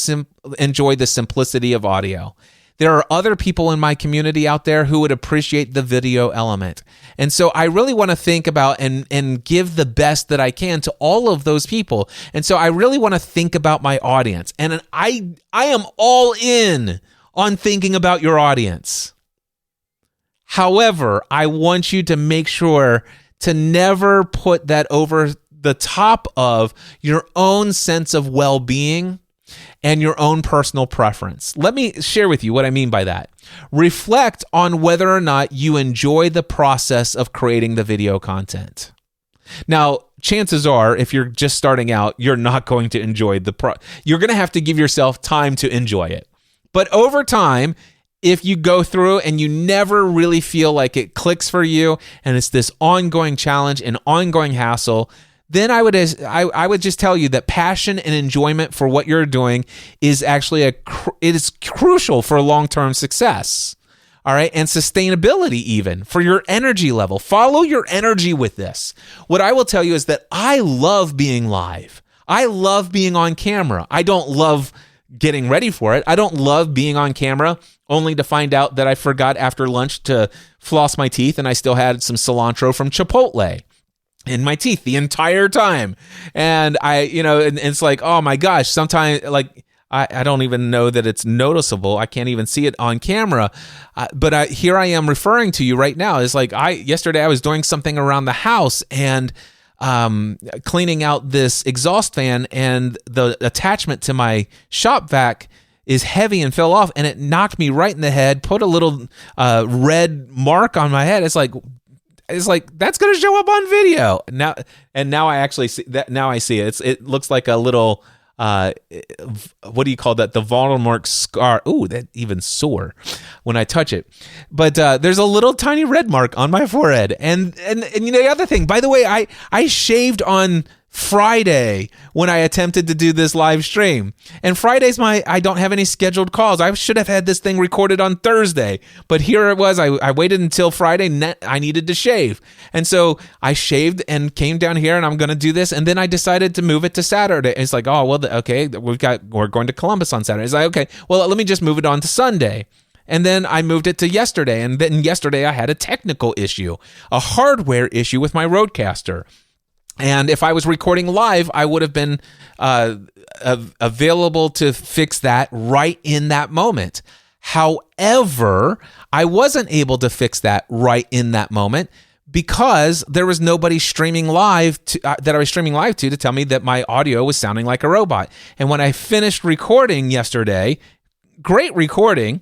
S1: enjoy the simplicity of audio. There are other people in my community out there who would appreciate the video element. And so I really want to think about and give the best that I can to all of those people. And so I really want to think about my audience. And I am all in on thinking about your audience. However, I want you to make sure to never put that over the top of your own sense of well-being and your own personal preference. Let me share with you what I mean by that. Reflect on whether or not you enjoy the process of creating the video content. Now, chances are, if you're just starting out, you're not going to enjoy you're going to have to give yourself time to enjoy it. But over time, if you go through and you never really feel like it clicks for you, and it's this ongoing challenge and ongoing hassle, then I would just tell you that passion and enjoyment for what you're doing is actually it is crucial for long-term success. All right, and sustainability even for your energy level. Follow your energy with this. What I will tell you is that I love being live. I love being on camera. I don't love getting ready for it. I don't love being on camera only to find out that I forgot after lunch to floss my teeth and I still had some cilantro from Chipotle in my teeth the entire time. And and it's like, oh my gosh, sometimes like I don't even know that it's noticeable. I can't even see it on camera. But here I am referring to you right now. It's like yesterday I was doing something around the house and cleaning out this exhaust fan, and the attachment to my shop vac is heavy and fell off, and it knocked me right in the head, put a little red mark on my head. It's like that's going to show up on video now I actually see that. Now I see it. It looks like a little what do you call that? The Voldemort scar. Ooh, that even sore when I touch it. But there's a little tiny red mark on my forehead. And the other thing, by the way, I shaved on Friday when I attempted to do this live stream. And Friday's I don't have any scheduled calls. I should have had this thing recorded on Thursday. But here it was. I waited until Friday. I needed to shave. And so I shaved and came down here and I'm going to do this. And then I decided to move it to Saturday. It's like, oh, well, okay, we're going to Columbus on Saturday. It's like, okay, well, let me just move it on to Sunday. And then I moved it to yesterday. And then yesterday I had a technical issue, a hardware issue with my Rodecaster. And if I was recording live, I would have been available to fix that right in that moment. However, I wasn't able to fix that right in that moment because there was nobody streaming live that I was streaming live to tell me that my audio was sounding like a robot. And when I finished recording yesterday, great recording,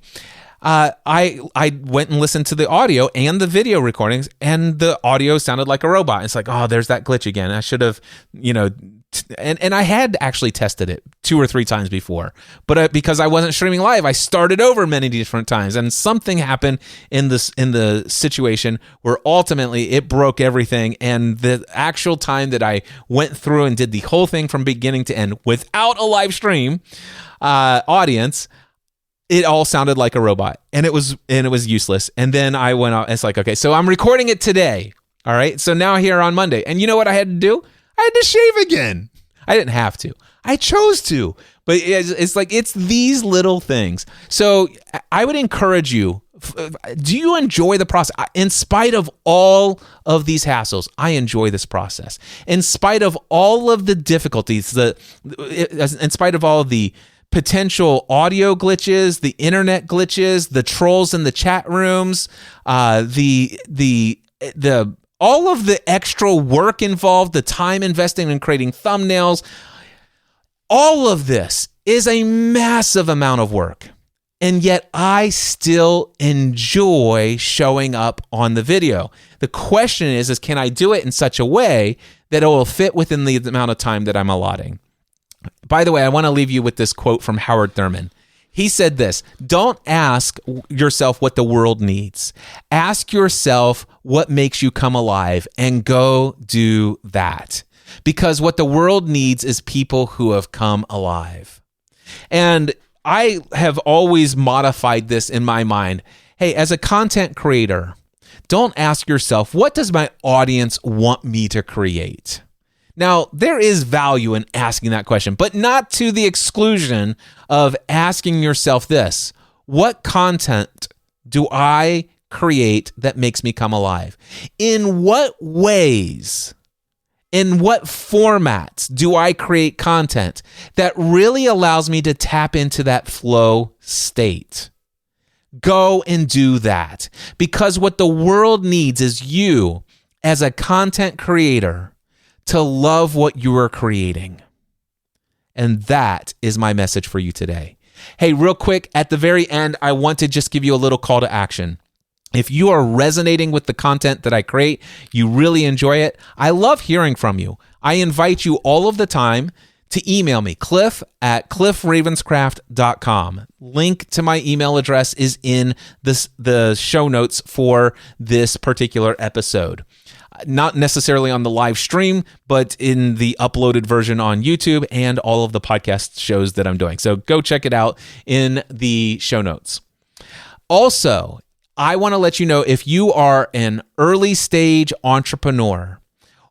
S1: I went and listened to the audio and the video recordings, and the audio sounded like a robot. It's like, oh, there's that glitch again. I should have, and I had actually tested it 2 or 3 times before, but because I wasn't streaming live, I started over many different times, and something happened in the situation where ultimately it broke everything. And the actual time that I went through and did the whole thing from beginning to end without a live stream audience, it all sounded like a robot, and it was useless. And then I went out. It's like, okay, so I'm recording it today. All right. So now here on Monday, and you know what I had to do? I had to shave again. I didn't have to. I chose to, but it's like, it's these little things. So I would encourage you. Do you enjoy the process? In spite of all of these hassles, I enjoy this process. In spite of all of the difficulties, in spite of all the potential audio glitches, the internet glitches, the trolls in the chat rooms, the all of the extra work involved, the time invested in creating thumbnails, all of this is a massive amount of work. And yet I still enjoy showing up on the video. The question is can I do it in such a way that it will fit within the amount of time that I'm allotting? By the way, I want to leave you with this quote from Howard Thurman. He said this: don't ask yourself what the world needs. Ask yourself what makes you come alive and go do that. Because what the world needs is people who have come alive. And I have always modified this in my mind. Hey, as a content creator, don't ask yourself, what does my audience want me to create? Now, there is value in asking that question, but not to the exclusion of asking yourself this: what content do I create that makes me come alive? In what ways, in what formats do I create content that really allows me to tap into that flow state? Go and do that, because what the world needs is you as a content creator to love what you are creating. And that is my message for you today. Hey, real quick, at the very end, I want to just give you a little call to action. If you are resonating with the content that I create, you really enjoy it, I love hearing from you. I invite you all of the time to email me, cliff@cliffravenscraft.com. Link to my email address is in the show notes for this particular episode. Not necessarily on the live stream, but in the uploaded version on YouTube and all of the podcast shows that I'm doing. So go check it out in the show notes. Also, I want to let you know, if you are an early stage entrepreneur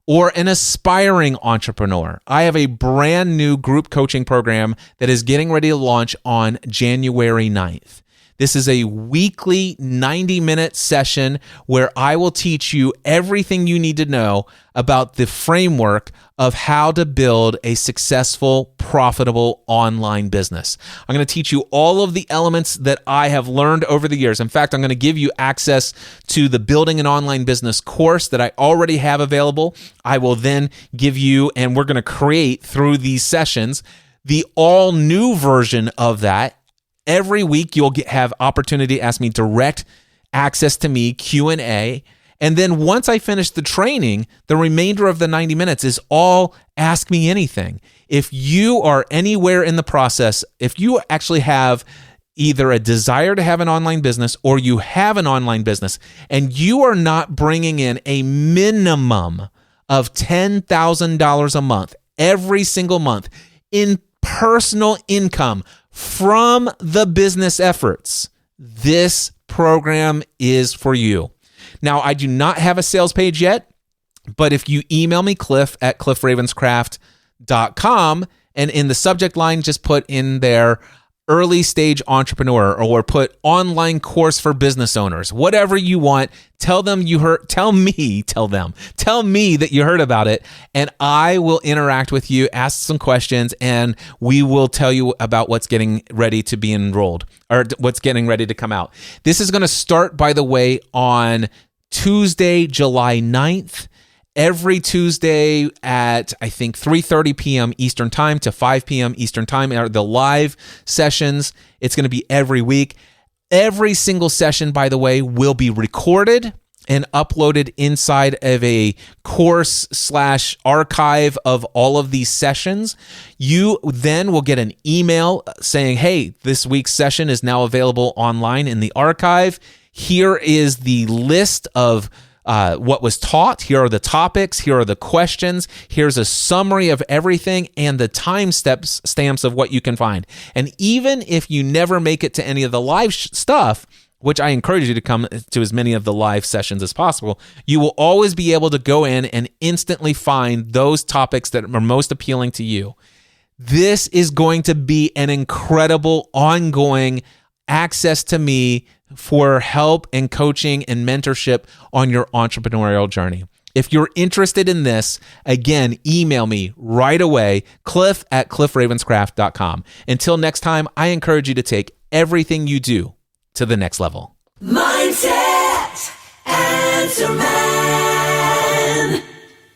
S1: or an aspiring entrepreneur, I have a brand new group coaching program that is getting ready to launch on January 9th. This is a weekly 90-minute session where I will teach you everything you need to know about the framework of how to build a successful, profitable online business. I'm going to teach you all of the elements that I have learned over the years. In fact, I'm going to give you access to the Building an Online Business course that I already have available. I will then give you, and we're going to create through these sessions, the all-new version of that. Every week, you'll have opportunity to ask me direct access to me, Q&A. And then once I finish the training, the remainder of the 90 minutes is all Ask Me Anything. If you are anywhere in the process, if you actually have either a desire to have an online business or you have an online business and you are not bringing in a minimum of $10,000 a month, every single month, in personal income from the business efforts, this program is for you. Now, I do not have a sales page yet, but if you email me, cliff@cliffravenscraft.com, and in the subject line, just put in there early stage entrepreneur, or put online course for business owners, whatever you want. Tell me that you heard about it, and I will interact with you, ask some questions, and we will tell you about what's getting ready to be enrolled, or what's getting ready to come out. This is going to start, by the way, on Tuesday, July 9th. Every Tuesday at, I think, 3:30 p.m. Eastern Time to 5 p.m. Eastern Time are the live sessions. It's going to be every week. Every single session, by the way, will be recorded and uploaded inside of a course/archive of all of these sessions. You then will get an email saying, hey, this week's session is now available online in the archive. Here is the list of what was taught. Here are the topics. Here are the questions. Here's a summary of everything and the time stamps of what you can find. And even if you never make it to any of the live stuff, which I encourage you to come to as many of the live sessions as possible, you will always be able to go in and instantly find those topics that are most appealing to you. This is going to be an incredible ongoing access to me for help and coaching and mentorship on your entrepreneurial journey. If you're interested in this, again, email me right away, cliff@cliffravenscraft.com. Until next time, I encourage you to take everything you do to the next level.
S7: Mindset Answer Man.